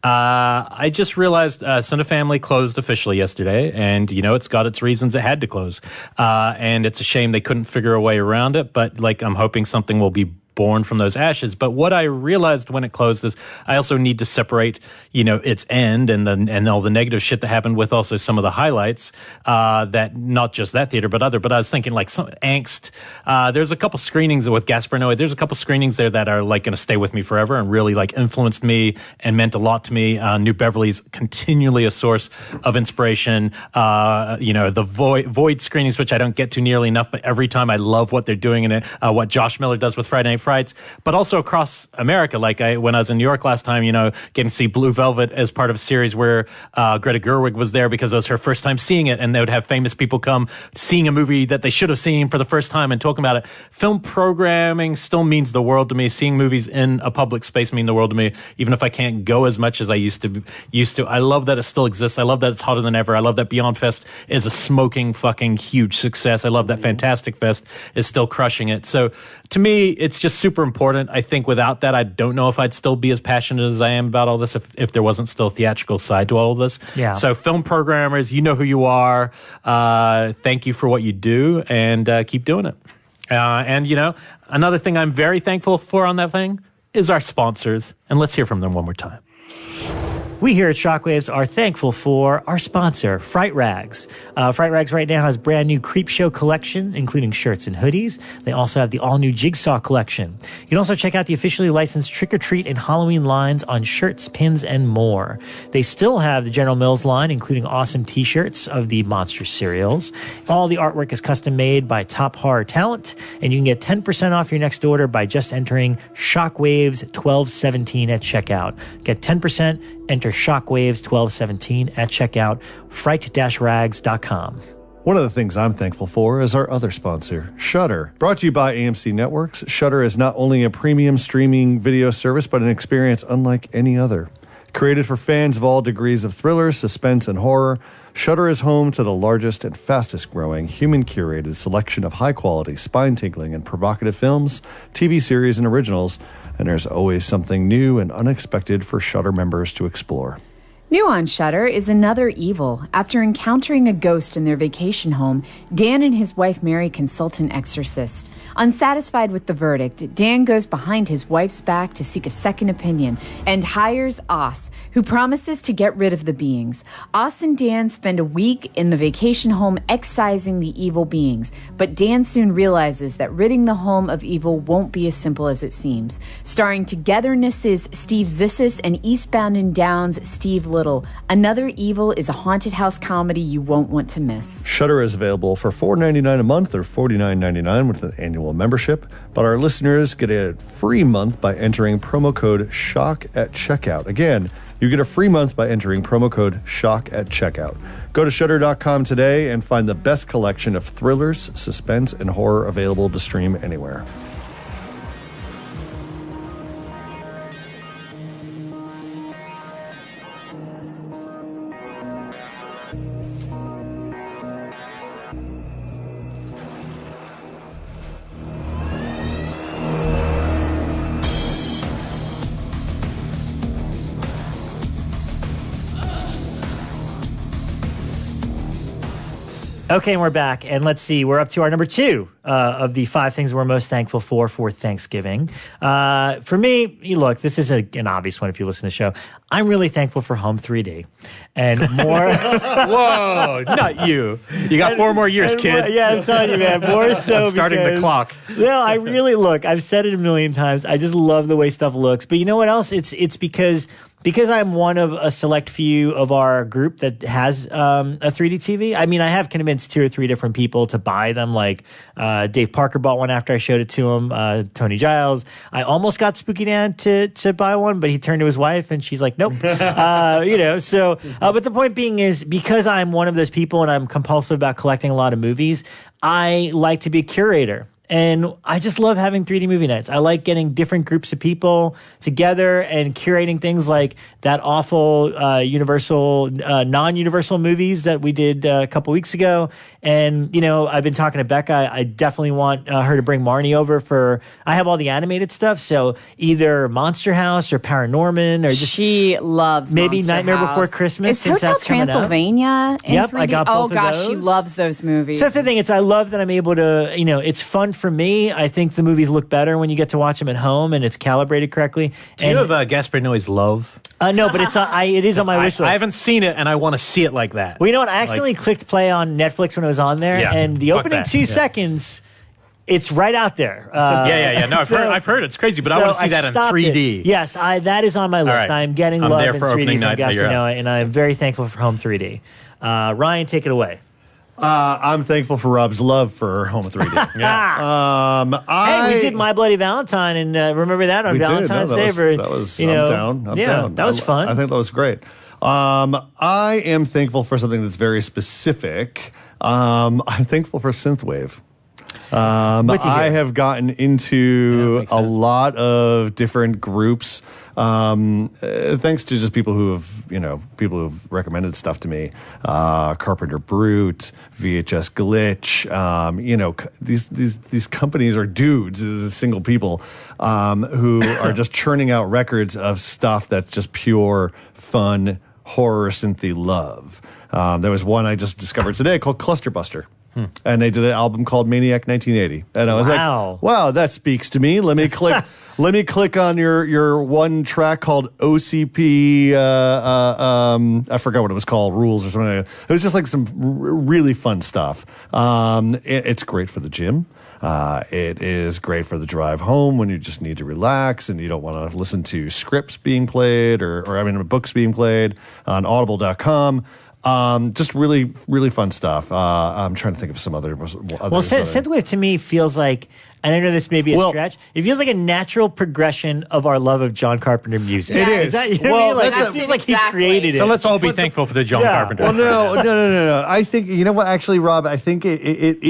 I just realized Cinefamily closed officially yesterday, and, it's got its reasons it had to close. And it's a shame they couldn't figure a way around it, but, I'm hoping something will be born from those ashes. But what I realized when it closed is I also need to separate, its end and all the negative shit that happened with also some of the highlights, that not just that theater, but other. But I was thinking like some angst. There's a couple screenings with Gaspar Noé. There's a couple screenings there that are like going to stay with me forever and really like influenced me and meant a lot to me. New Beverly's continually a source of inspiration. The Void screenings, which I don't get to nearly enough, but every time I love what they're doing in it, what Josh Miller does with Friday Night Frights, but also across America. Like when I was in New York last time, getting to see Blue Velvet as part of a series where Greta Gerwig was there because it was her first time seeing it, and they would have famous people come seeing a movie that they should have seen for the first time and talking about it. Film programming still means the world to me. Seeing movies in a public space mean the world to me, even if I can't go as much as I used to. I love that it still exists. I love that it's hotter than ever. I love that Beyond Fest is a smoking fucking huge success. I love that Fantastic Fest is still crushing it. So to me, it's just super important. I think without that, I don't know if I'd still be as passionate as I am about all this if there wasn't still a theatrical side to all of this. Yeah. So film programmers, you know who you are. Thank you for what you do, and keep doing it. Another thing I'm very thankful for on that thing is our sponsors. And let's hear from them one more time. We here at Shockwaves are thankful for our sponsor, Fright Rags. Fright Rags right now has brand new Creepshow collection, including shirts and hoodies. They also have the all-new Jigsaw collection. You can also check out the officially licensed Trick or Treat and Halloween lines on shirts, pins, and more. They still have the General Mills line, including awesome t-shirts of the monster cereals. All the artwork is custom made by top horror talent, and you can get 10% off your next order by just entering Shockwaves 1217 at checkout. Get 10%. Enter Shockwaves 1217 at checkout, fright-rags.com. One of the things I'm thankful for is our other sponsor, Shudder. Brought to you by AMC Networks, Shudder is not only a premium streaming video service, but an experience unlike any other. Created for fans of all degrees of thriller, suspense, and horror, Shudder is home to the largest and fastest-growing human-curated selection of high-quality, spine-tingling, and provocative films, TV series, and originals, and there's always something new and unexpected for Shudder members to explore. New on Shudder is Another Evil. After encountering a ghost in their vacation home, Dan and his wife Mary consult an exorcist. Unsatisfied with the verdict, Dan goes behind his wife's back to seek a second opinion and hires Os, who promises to get rid of the beings. Os and Dan spend a week in the vacation home excising the evil beings, but Dan soon realizes that ridding the home of evil won't be as simple as it seems. Starring Togetherness's Steve Zissis and Eastbound and Down's Steve Little, Another Evil is a haunted house comedy you won't want to miss. Shudder is available for $4.99 a month or $49.99 with an annual membership, but our listeners get a free month by entering promo code SHOCK at checkout. Again, you get a free month by entering promo code SHOCK at checkout. Go to Shudder.com today and find the best collection of thrillers, suspense, and horror available to stream anywhere. Okay, and we're back. And let's see, we're up to our number 2 of the 5 things we're most thankful for Thanksgiving. For me, look, this is an obvious one if you listen to the show. I'm really thankful for Home 3D. And more... Whoa, not you. You got 4 more years, kid. Yeah, I'm telling you, man. More so I'm starting the clock. No, I really, look, I've said it a million times. I just love the way stuff looks. But you know what else? It's because I'm one of a select few of our group that has a 3D TV. I mean, I have convinced 2 or 3 different people to buy them. Like Dave Parker bought one after I showed it to him. Tony Giles. I almost got Spooky Dan to buy one, but he turned to his wife and she's like, nope. But the point being is because I'm one of those people and I'm compulsive about collecting a lot of movies, I like to be a curator. And I just love having 3D movie nights. I like getting different groups of people together and curating things like that awful non-Universal movies that we did a couple weeks ago. And, I've been talking to Becca. I definitely want her to bring Marnie over I have all the animated stuff. So either Monster House or Paranorman or just... She loves maybe Monster Nightmare House. Before Christmas. Is Hotel Transylvania in Yep, 3D? I got both of gosh, those. she loves those movies. So that's the thing. I love that I'm able to, it's fun for me. I think the movies look better when you get to watch them at home and it's calibrated correctly. Do you have Gaspar Noé's Love? No, but it is on my wish list. I haven't seen it, and I want to see it like that. Well, you know what? I accidentally clicked play on Netflix when it was on there, and the opening 2 seconds, it's right out there. No, I've heard it's crazy, but I want to see that in 3D. Yes, that is on my list. Right. I'm getting Love in 3D from Gaspar Noé, and I'm very thankful for Home 3D. Ryan, take it away. I'm thankful for Rob's love for Home 3D. Hey, we did My Bloody Valentine, and remember that on Valentine's Day? I'm down. I'm down. That was fun. I think that was great. I am thankful for something that's very specific. I'm thankful for synthwave. I have gotten into a lot of different groups, thanks to just people who have recommended stuff to me. Carpenter Brute, VHS Glitch, these companies are dudes, single people, who are just churning out records of stuff that's just pure fun horror synthy love. There was one I just discovered today called Clusterbuster. And they did an album called Maniac 1980, and I was like, "Wow, that speaks to me." Let me click. Let me click on your one track called OCP. I forgot what it was called, Rules or something. It was just like some really fun stuff. It's great for the gym. It is great for the drive home when you just need to relax and you don't want to listen to scripts being played or books being played on Audible.com. Just really, really fun stuff. I'm trying to think of some other. Well, synthwave to me feels like, and I know this may be a stretch, it feels like a natural progression of our love of John Carpenter music. It is. That, it seems like he created it. So let's all be thankful for the John Carpenter. Well, no. I think, you know what, actually, Rob, I think it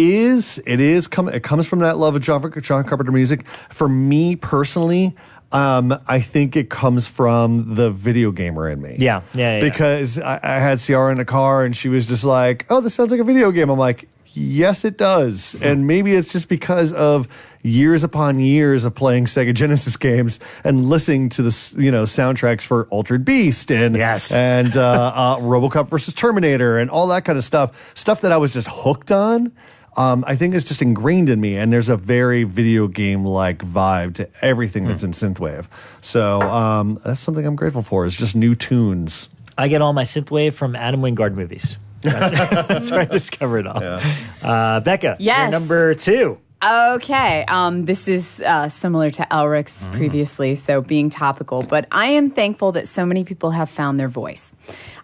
comes from that love of John Carpenter music. For me personally, I think it comes from the video gamer in me. Yeah. Because I had Ciara in the car and she was just like, "Oh, this sounds like a video game." I'm like, yes, it does. And maybe it's just because of years upon years of playing Sega Genesis games and listening to the soundtracks for Altered Beast and RoboCop versus Terminator and all that kind of stuff that I was just hooked on. I think it's just ingrained in me, and there's a very video game-like vibe to everything that's in synthwave. So that's something I'm grateful for, is just new tunes. I get all my synthwave from Adam Wingard movies. That's where I discover it all. Yeah. Becca, you're number 2. Okay, this is similar to Elric's previously, so being topical, but I am thankful that so many people have found their voice.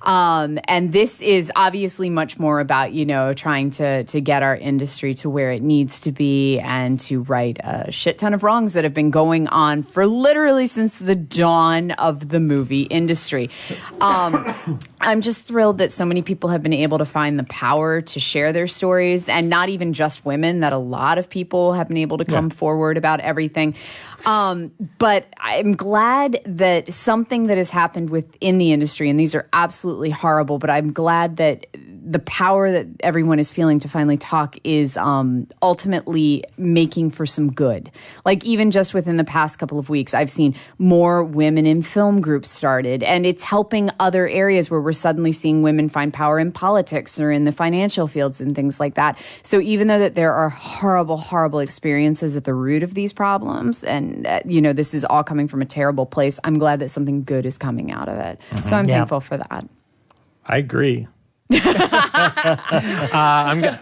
And this is obviously much more about, trying to get our industry to where it needs to be and to right a shit ton of wrongs that have been going on for literally since the dawn of the movie industry. I'm just thrilled that so many people have been able to find the power to share their stories, and not even just women, that a lot of people have been able to come forward about everything. But I'm glad that something that has happened within the industry, and these are absolutely horrible, but I'm glad that the power that everyone is feeling to finally talk is ultimately making for some good. Like, even just within the past couple of weeks, I've seen more women in film groups started, and it's helping other areas where we're suddenly seeing women find power in politics or in the financial fields and things like that. So even though that there are horrible, horrible experiences at the root of these problems, and this is all coming from a terrible place, I'm glad that something good is coming out of it. So I'm thankful for that. I agree.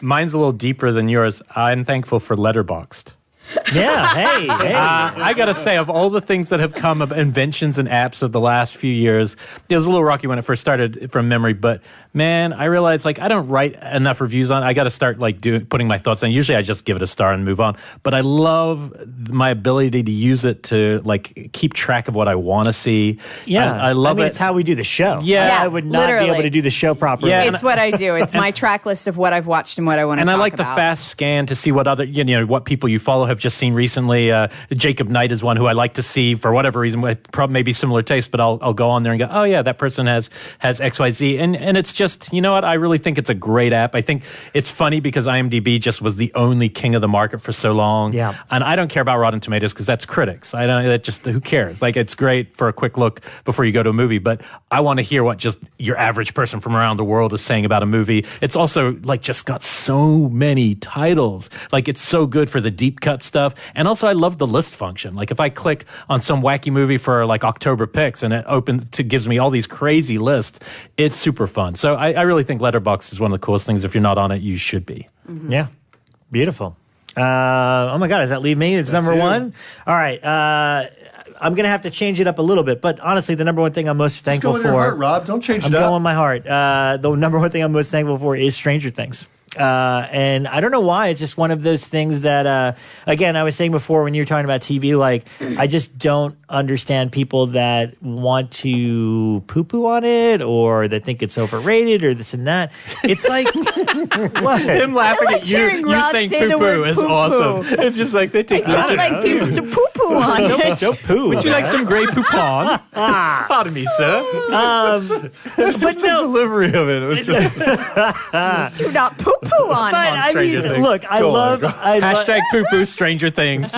Mine's a little deeper than yours. I'm thankful for Letterboxd. Yeah, hey. I gotta say, of all the things that have come of inventions and apps of the last few years, it was a little rocky when it first started from memory, but man, I realized I don't write enough reviews on it. I gotta start putting my thoughts on. Usually I just give it a star and move on, but I love my ability to use it to keep track of what I want to see. Yeah, I love it. It's how we do the show. Yeah, I would not be able to do the show properly. Yeah, it's what I do. It's my track list of what I've watched and what I want to talk about. And I like the fast scan to see what other, what people you follow have I've just seen recently. Jacob Knight is one who I like to see for whatever reason. Probably maybe similar taste, but I'll go on there and go, oh yeah, that person has XYZ, and it's just, you know what? I really think it's a great app. I think it's funny because IMDb just was the only king of the market for so long. Yeah. And I don't care about Rotten Tomatoes because that's critics. Who cares? Like, it's great for a quick look before you go to a movie, but I want to hear what just your average person from around the world is saying about a movie. It's also like just got so many titles. Like, it's so good for the deep cut stuff. And also I love the list function. Like, if I click on some wacky movie for like October picks and it gives me all these crazy lists, it's super fun. So I really think Letterboxd is one of the coolest things. If you're not on it, you should be. Mm-hmm. Yeah. Beautiful. Oh my God, does that leave me? It's number one? All right. I'm going to have to change it up a little bit, but honestly, the number one thing I'm most thankful for. Just go with your heart, Rob. Don't change it up. I'm going with my heart. The number one thing I'm most thankful for is Stranger Things. And I don't know why. It's just one of those things that, again, I was saying before when you were talking about TV, like, I just don't understand people that want to poo-poo on it or that think it's overrated or this and that. It's like, what? Him laughing at you saying poo-poo is awesome. It's just like they take I like people to poo-poo on it. Don't poo. Would you like some Grey Poupon? Pardon me, sir. It's just the delivery of it. It was just... Do not poo-poo on But it. I Stranger mean, Things. look, Hashtag poo-poo Stranger Things.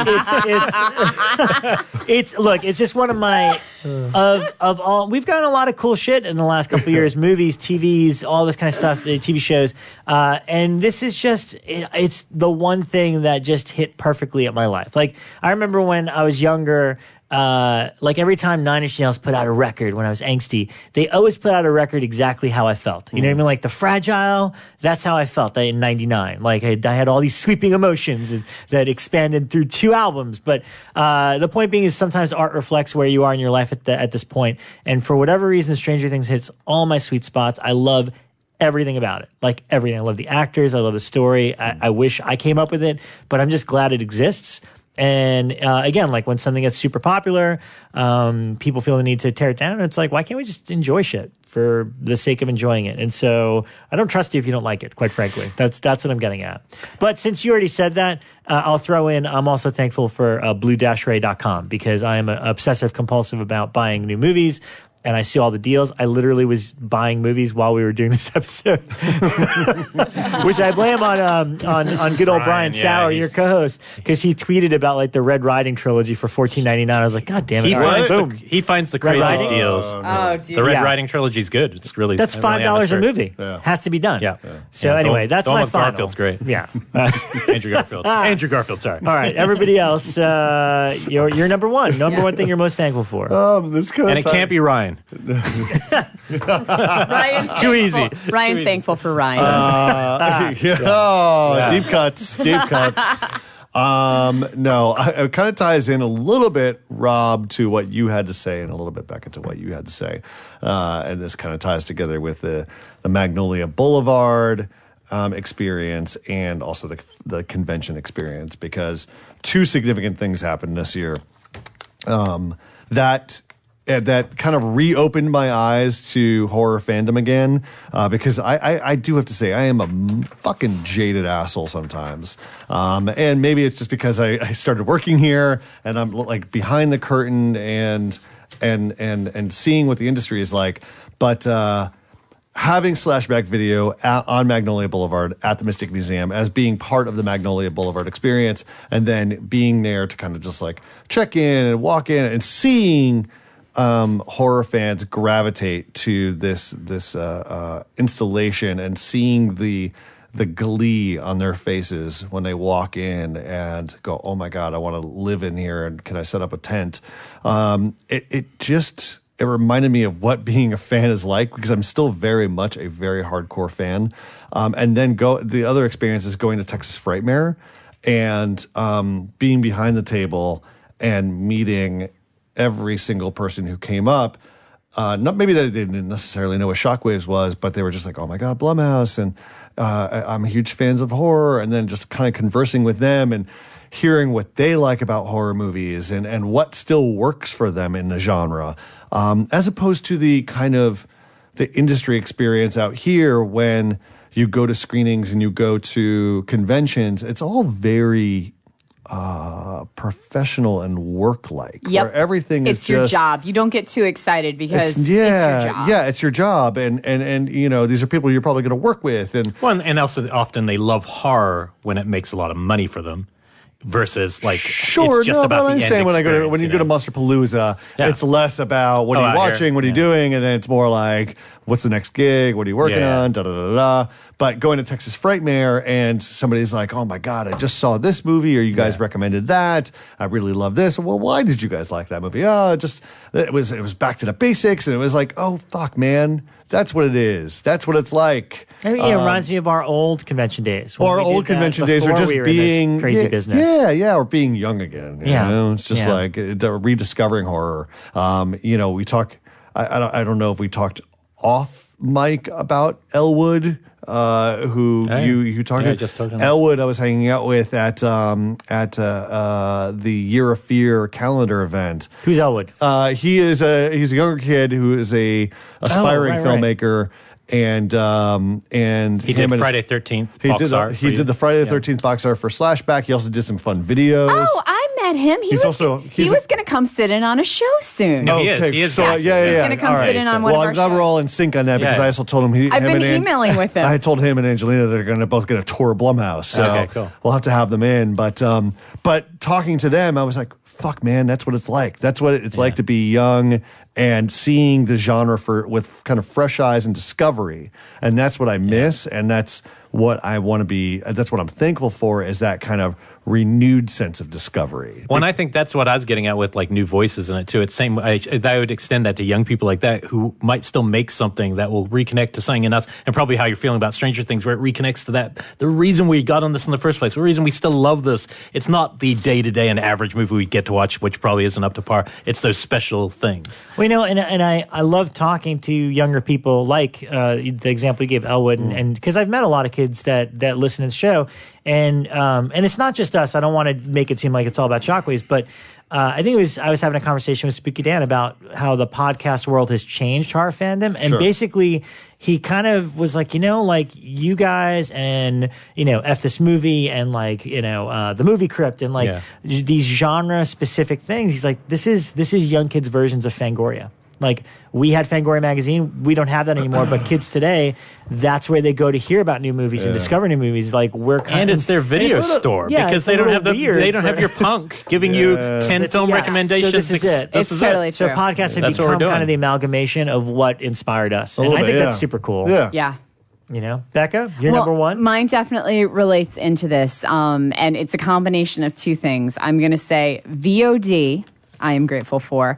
It's just one of my of all. We've gotten a lot of cool shit in the last couple of years, movies, TVs, all this kind of stuff, TV shows, and this is just it's the one thing that just hit perfectly at my life. Like, I remember when I was younger. Like every time Nine Inch Nails put out a record when I was angsty, they always put out a record exactly how I felt. You know what I mean? Like The Fragile, that's how I felt in '99. Like I had all these sweeping emotions that expanded through 2 albums. But the point being is sometimes art reflects where you are in your life at this point. And for whatever reason, Stranger Things hits all my sweet spots. I love everything about it. Like everything. I love the actors. I love the story. I wish I came up with it, but I'm just glad it exists. And again, like when something gets super popular, people feel the need to tear it down. It's like, why can't we just enjoy shit for the sake of enjoying it? And so I don't trust you if you don't like it, quite frankly. That's what I'm getting at. But since you already said that, I'll throw in, I'm also thankful for blue-ray.com because I am obsessive compulsive about buying new movies. And I see all the deals. I literally was buying movies while we were doing this episode, which I blame on good old Brian Sauer, your co-host, because he tweeted about like the Red Riding trilogy for $14.99. I was like, God damn it! He finds the craziest deals. Oh, dear. The Red Riding trilogy is good. It's really that's $5 a movie. Yeah. Has to be done. Yeah. So anyway, that's my final. Garfield's great. Yeah. Andrew Garfield. Andrew Garfield. Sorry. All right, everybody else, you're number one. Number one thing you're most thankful for. This kind And it can't be Ryan. Ryan's Too easy. Ryan's thankful for Ryan. Deep cuts. No, it kind of ties in a little bit, Rob, to what you had to say, and a little bit back into what you had to say, and this kind of ties together with the Magnolia Boulevard experience and also the convention experience, because 2 significant things happened this year that kind of reopened my eyes to horror fandom again, because I do have to say I am a fucking jaded asshole sometimes, and maybe it's just because I started working here and I'm like behind the curtain and seeing what the industry is like, but having Slashback Video on Magnolia Boulevard at the Mystic Museum as being part of the Magnolia Boulevard experience, and then being there to kind of just like check in and walk in and seeing horror fans gravitate to this installation and seeing the glee on their faces when they walk in and go, oh my God, I want to live in here, and can I set up a tent? It reminded me of what being a fan is like, because I'm still very much a very hardcore fan. And then the other experience is going to Texas Frightmare and being behind the table and meeting every single person who came up. Not maybe they didn't necessarily know what Shockwaves was, but they were just like, oh my God, Blumhouse, and I'm huge fans of horror, and then just kind of conversing with them and hearing what they like about horror movies and what still works for them in the genre, as opposed to the kind of the industry experience out here when you go to screenings and you go to conventions. It's all very professional and work-like. Yep. Where everything is It's your just, job. You don't get too excited because it's your job. Yeah, it's your job. And you know, these are people you're probably going to work with. And And also often they love horror when it makes a lot of money for them. Versus like sure, it's just no, about but the I'm end saying when experience, you go to Monsterpalooza, Yeah. it's less about what Oh, are out you here. watching, what are you Yeah. doing, and then it's more like what's the next gig, what are you working Yeah. on, da da da da. But going to Texas Frightmare and somebody's like, oh my god, I just saw this movie, or you guys recommended that. I really love this. Well, why did you guys like that movie? Oh, just it was back to the basics, and it was like, oh fuck, man, that's what it is. That's what it's like. I mean, it reminds me of our old convention days. when Or we did old that convention days, or before just we were in this being crazy business. Yeah, or being young again. You Yeah. know? It's just Yeah. like rediscovering horror. You know, we talk. I don't know if we talked off mic about Elwood, who you talked to. I just talked to him. Elwood, I was hanging out with at the Year of Fear calendar event. Who's Elwood? He's a younger kid who is a aspiring right. filmmaker. And He did Friday 13th box art. He did the Friday the 13th box art for Slashback. He also did some fun videos. Oh, I met him. He was going to come sit in on a show soon. No, he is. So, yeah. He's going to come All sit in on one Well, of our I'm glad we're shows. all in sync on that because Yeah. I also told him I've been emailing with him. I told him and Angelina they're going to both get a tour of Blumhouse. So Okay, cool. we'll have to have them in. But talking to them, I was like, fuck, man, that's what it's like. That's what it's like to be young and seeing the genre with kind of fresh eyes and discovery. And that's what I miss. And that's what I want to be. That's what I'm thankful for, is that kind of renewed sense of discovery. Well, and I think that's what I was getting at with like new voices in it too. It's same. I would extend that to young people like that who might still make something that will reconnect to something in us, and probably how you're feeling about Stranger Things, where it reconnects to that. The reason we got on this in the first place, the reason we still love this, it's not the day-to-day and average movie we get to watch, which probably isn't up to par. It's those special things. Well, you know, and I love talking to younger people, like the example you gave, Elwood, and because I've met a lot of kids that listen to the show, and it's not just us. I don't want to make it seem like it's all about Shockwaves, but I think I was having a conversation with Spooky Dan about how the podcast world has changed horror fandom, and basically he kind of was like, you know, like you guys and, you know, F this movie and like, you know, the movie Crypt and like these genre specific things. He's like, this is young kids' versions of Fangoria. Like, we had Fangoria magazine. We don't have that anymore. But kids today, that's where they go to hear about new movies and discover new movies. Like, And it's their video store because they don't have they don't have your punk giving you 10 film recommendations. So this is it. It's totally true. So podcasts have That's what we're become doing. kind of the amalgamation of what inspired us. And little I think bit, that's super cool. Yeah. You know, Becca, you're number one. Mine definitely relates into this. And it's a combination of two things. I'm going to say VOD, I am grateful for,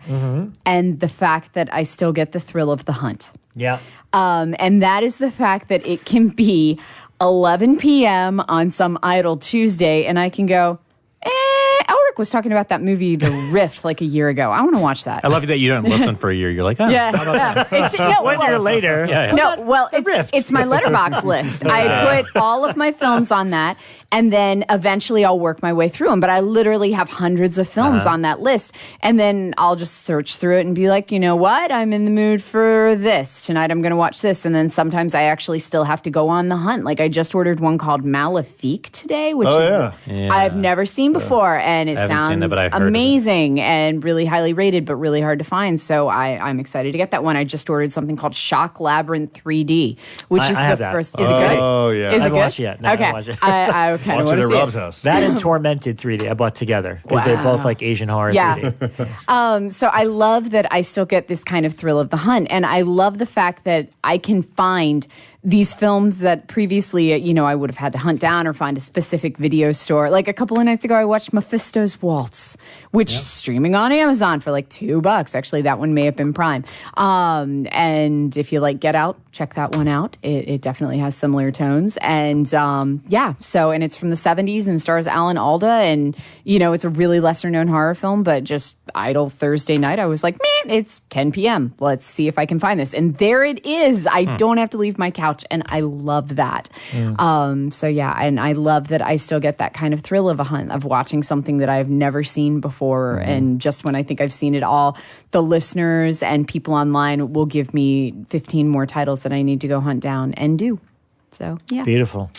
and the fact that I still get the thrill of the hunt. Yeah. And that is the fact that it can be 11 p.m. on some idle Tuesday, and I can go, Elric was talking about that movie, The Rift, like a year ago. I want to watch that. I love that you don't listen for a year. You're like, oh, It's, 1 year later. No, well, it's my Letterboxd list. I put all of my films on that, and then eventually I'll work my way through them. But I literally have hundreds of films on that list, and then I'll just search through it and be like, you know what? I'm in the mood for this. Tonight I'm going to watch this. And then sometimes I actually still have to go on the hunt. Like, I just ordered one called Malefique today, which I've never seen before, and it sounds amazing and really highly rated, but really hard to find. So I'm excited to get that one. I just ordered something called Shock Labyrinth 3D, which is the first. Is it good? Oh, yeah. Is I it haven't good? watched it yet. No, I Okay. haven't watched it. I kind of Watch want it to at see Rob's it. house. That and Tormented 3D I bought together because they're both like Asian horror 3D. So I love that I still get this kind of thrill of the hunt. And I love the fact that I can find these films that previously, you know, I would have had to hunt down or find a specific video store. Like a couple of nights ago, I watched Mephisto's Waltz, which is streaming on Amazon for like $2. Actually, that one may have been Prime. And if you like Get Out, check that one out. It definitely has similar tones. And and it's from the 70s and stars Alan Alda. And, you know, it's a really lesser known horror film, but just idle Thursday night, I was like, man, it's 10 p.m. Let's see if I can find this. And there it is. I don't have to leave my couch. And I love that. And I love that I still get that kind of thrill of a hunt, of watching something that I've never seen before. And just when I think I've seen it all, the listeners and people online will give me 15 more titles that I need to go hunt down and do. So, yeah. Beautiful.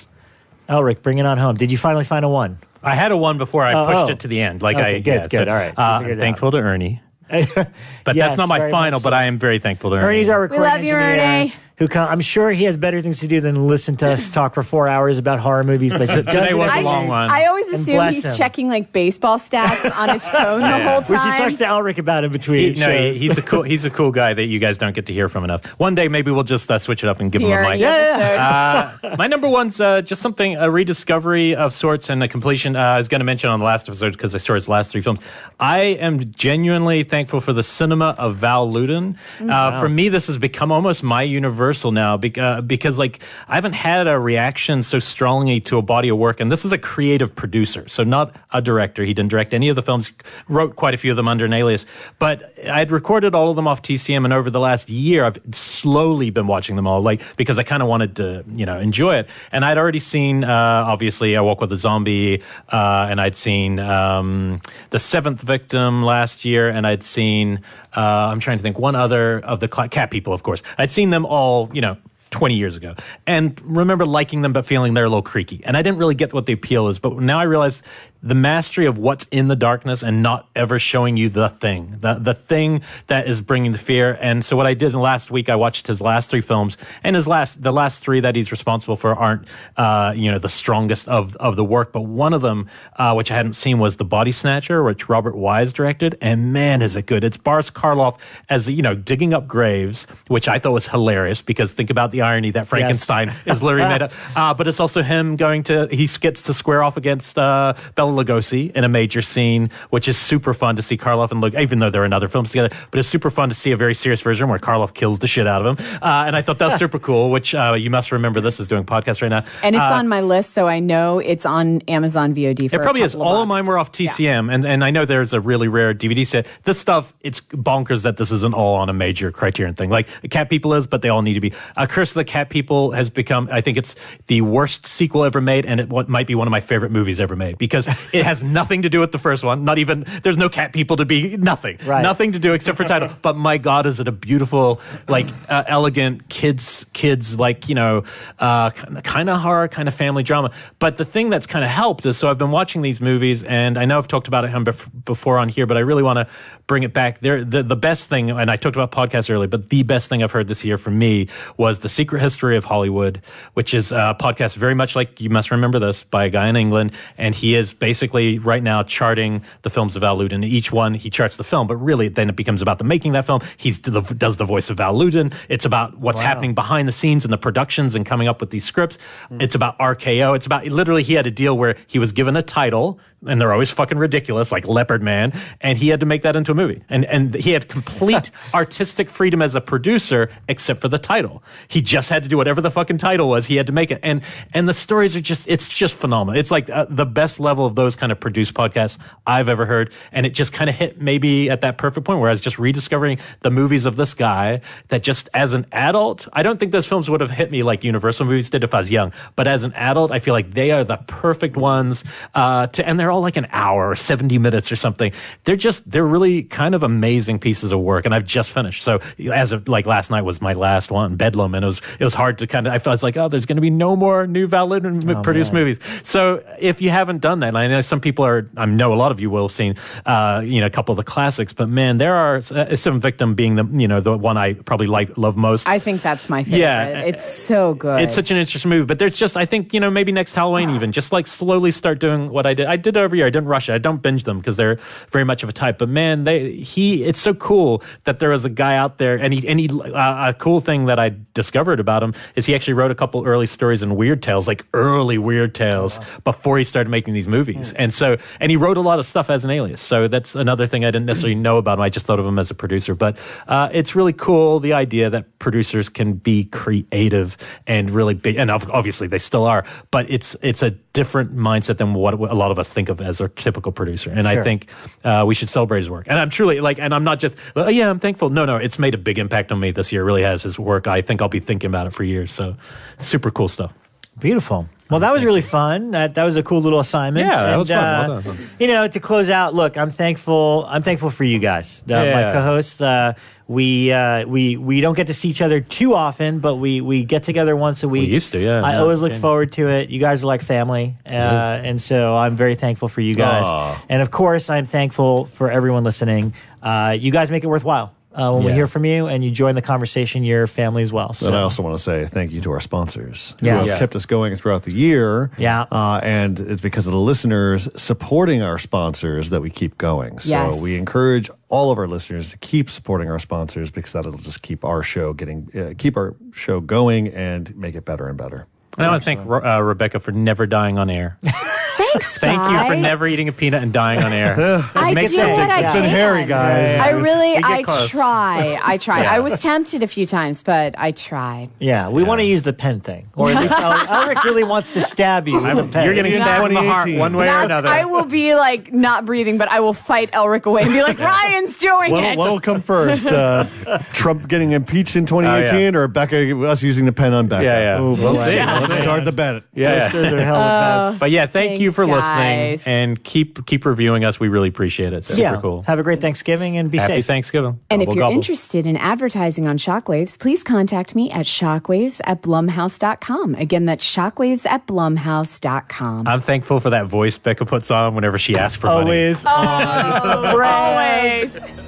Elric, bring it on home. Did you finally find a one? I had a one before I pushed it to the end. Like Okay, good. So, All right. I'm thankful to Ernie. But that's not my final, but I am very thankful to Ernie. Ernie's our recording love you, engineer. Ernie. I'm sure he has better things to do than listen to us talk for 4 hours about horror movies. But Today was a long one. I always And assume bless he's him. checking like baseball stats on his phone the whole Which he time. talks to Elric about in between shows. He's a cool guy that you guys don't get to hear from enough. One day maybe we'll just switch it up and give him a mic. My number one's just something, a rediscovery of sorts and a completion. I was going to mention on the last episode because I saw his last 3 films. I am genuinely thankful for the cinema of Val Lewton. For me, this has become almost my universal now because like I haven't had a reaction so strongly to a body of work, and this is a creative producer, so not a director. He didn't direct any of the films, wrote quite a few of them under an alias, but I'd recorded all of them off TCM, and over the last year I've slowly been watching them all, like because I kind of wanted to enjoy it. And I'd already seen obviously I Walk with a Zombie, and I'd seen The Seventh Victim last year, and I'd seen I'm trying to think one other of the Cat People, of course. I'd seen them all 20 years ago, and remember liking them but feeling they're a little creaky, and I didn't really get what the appeal is. But now I realize the mastery of what's in the darkness and not ever showing you the thing that is bringing the fear. And so what I did in last week, I watched his last 3 films, and the last 3 that he's responsible for aren't the strongest of the work, but one of them which I hadn't seen was The Body Snatcher, which Robert Wise directed, and man is it good. It's Boris Karloff as digging up graves, which I thought was hilarious because think about the irony that Frankenstein is literally made up. But it's also him he gets to square off against Bela Lugosi in a major scene, which is super fun to see Karloff and Lugosi, even though they're in other films together, but it's super fun to see a very serious version where Karloff kills the shit out of him. And I thought that was super cool, which you must remember this is doing podcast right now. And it's on my list, so I know it's on Amazon VOD for it probably is. All of months. mine were off TCM, and I know there's a really rare DVD set. This stuff, it's bonkers that this isn't all on a major Criterion thing. Like Cat People is, but they all need to be. Curse of the Cat People has become, I think it's the worst sequel ever made, and it might be one of my favorite movies ever made because it has nothing to do with the first one. Not even, there's no cat people to be, nothing. Right. Nothing to do except for title. But my God, is it a beautiful, elegant kids, like, kind of horror, kind of family drama. But the thing that's kind of helped is, so I've been watching these movies, and I know I've talked about it before on here, but I really want to bring it back. The best thing, and I talked about podcasts earlier, but the best thing I've heard this year for me was The Secret History of Hollywood, which is a podcast very much like You Must Remember This by a guy in England, and he is basically right now charting the films of Val Lewton. Each one, he charts the film, but really then it becomes about the making of that film. He does the voice of Val Lewton. It's about what's happening behind the scenes in the productions and coming up with these scripts. It's about RKO. It's about, literally, he had a deal where he was given a title, and they're always fucking ridiculous, like Leopard Man, and he had to make that into a movie. And he had complete artistic freedom as a producer, except for the title. He just had to do whatever the fucking title was. He had to make it. And the stories are it's just phenomenal. It's like the best level of those kind of produced podcasts I've ever heard. And it just kind of hit maybe at that perfect point where I was just rediscovering the movies of this guy that just as an adult, I don't think those films would have hit me like Universal movies did if I was young. But as an adult, I feel like they are the perfect ones and they're all like an hour or 70 minutes or something. They're really kind of amazing pieces of work, and I've just finished. So as of like last night was my last one, Bedlam, and it was hard to kind of, I felt like, there's going to be no more new Val Lewton produced movies. So if you haven't done that, and I know some people I know a lot of you will have seen a couple of the classics, but man, there are Seventh Victim being the one I probably love most. I think that's my favorite. Yeah, it's so good. It's such an interesting movie, but there's just, I think, maybe next Halloween even, just like slowly start doing what I did. I did every year. I didn't rush it. I don't binge them because they're very much of a type. But man, it's so cool that there was a guy out there, and he a cool thing that I discovered about him is he actually wrote a couple early stories in Weird Tales, like early Weird Tales, before he started making these movies. And he wrote a lot of stuff as an alias. So that's another thing I didn't necessarily know about him. I just thought of him as a producer. But it's really cool, the idea that producers can be creative and really big, and obviously they still are, but it's a different mindset than what a lot of us think of as a typical producer. And I think we should celebrate his work. And I'm truly and I'm not just, I'm thankful. No, it's made a big impact on me this year. It really has. His work, I think I'll be thinking about it for years. So super cool stuff. Beautiful. Well, that was really fun. That was a cool little assignment. Yeah, that was fun. Well done. You know, to close out, look, I'm thankful for you guys, my co-hosts. We don't get to see each other too often, but we get together once a week. We used to, yeah. I always look forward to it. You guys are like family, and so I'm very thankful for you guys. Aww. And of course, I'm thankful for everyone listening. You guys make it worthwhile. When we hear from you and you join the conversation, your family as well. So. And I also want to say thank you to our sponsors who Yes. have kept us going throughout the year. Yeah. And it's because of the listeners supporting our sponsors that we keep going. So Yes. we encourage all of our listeners to keep supporting our sponsors because that'll just keep our show going and make it better and better. I want to thank Rebekah for never dying on air. Thanks, Thank you for guys. never eating a peanut and dying on air. I makes do sense. what I It's been can. hairy, guys. I close. try. Yeah. I was tempted a few times, but I tried. Yeah, we want to use the pen thing, or at least Elric really wants to stab you with a pen. You're getting Maybe in stabbed in the heart 2018. one way or another. I will be like not breathing, but I will fight Elric away and be like, Ryan's doing it. What'll come first? Trump getting impeached in 2018 or Becca, us using the pen on Becca? Yeah. Ooh, We'll boy. see. Yeah. Let's start the bet. Yeah. Those are hell of bets. But yeah, thank you Thanks, for guys. listening and keep reviewing us. We really appreciate it. Super cool. Have a great Thanksgiving and be Happy safe. Thanksgiving. And if Gobble, you're gobble. interested in advertising on Shockwaves, please contact me at shockwaves@blumhouse.com. Again, that's shockwaves@blumhouse.com. I'm thankful for that voice Becca puts on whenever she asks for money. Always on brand. Always.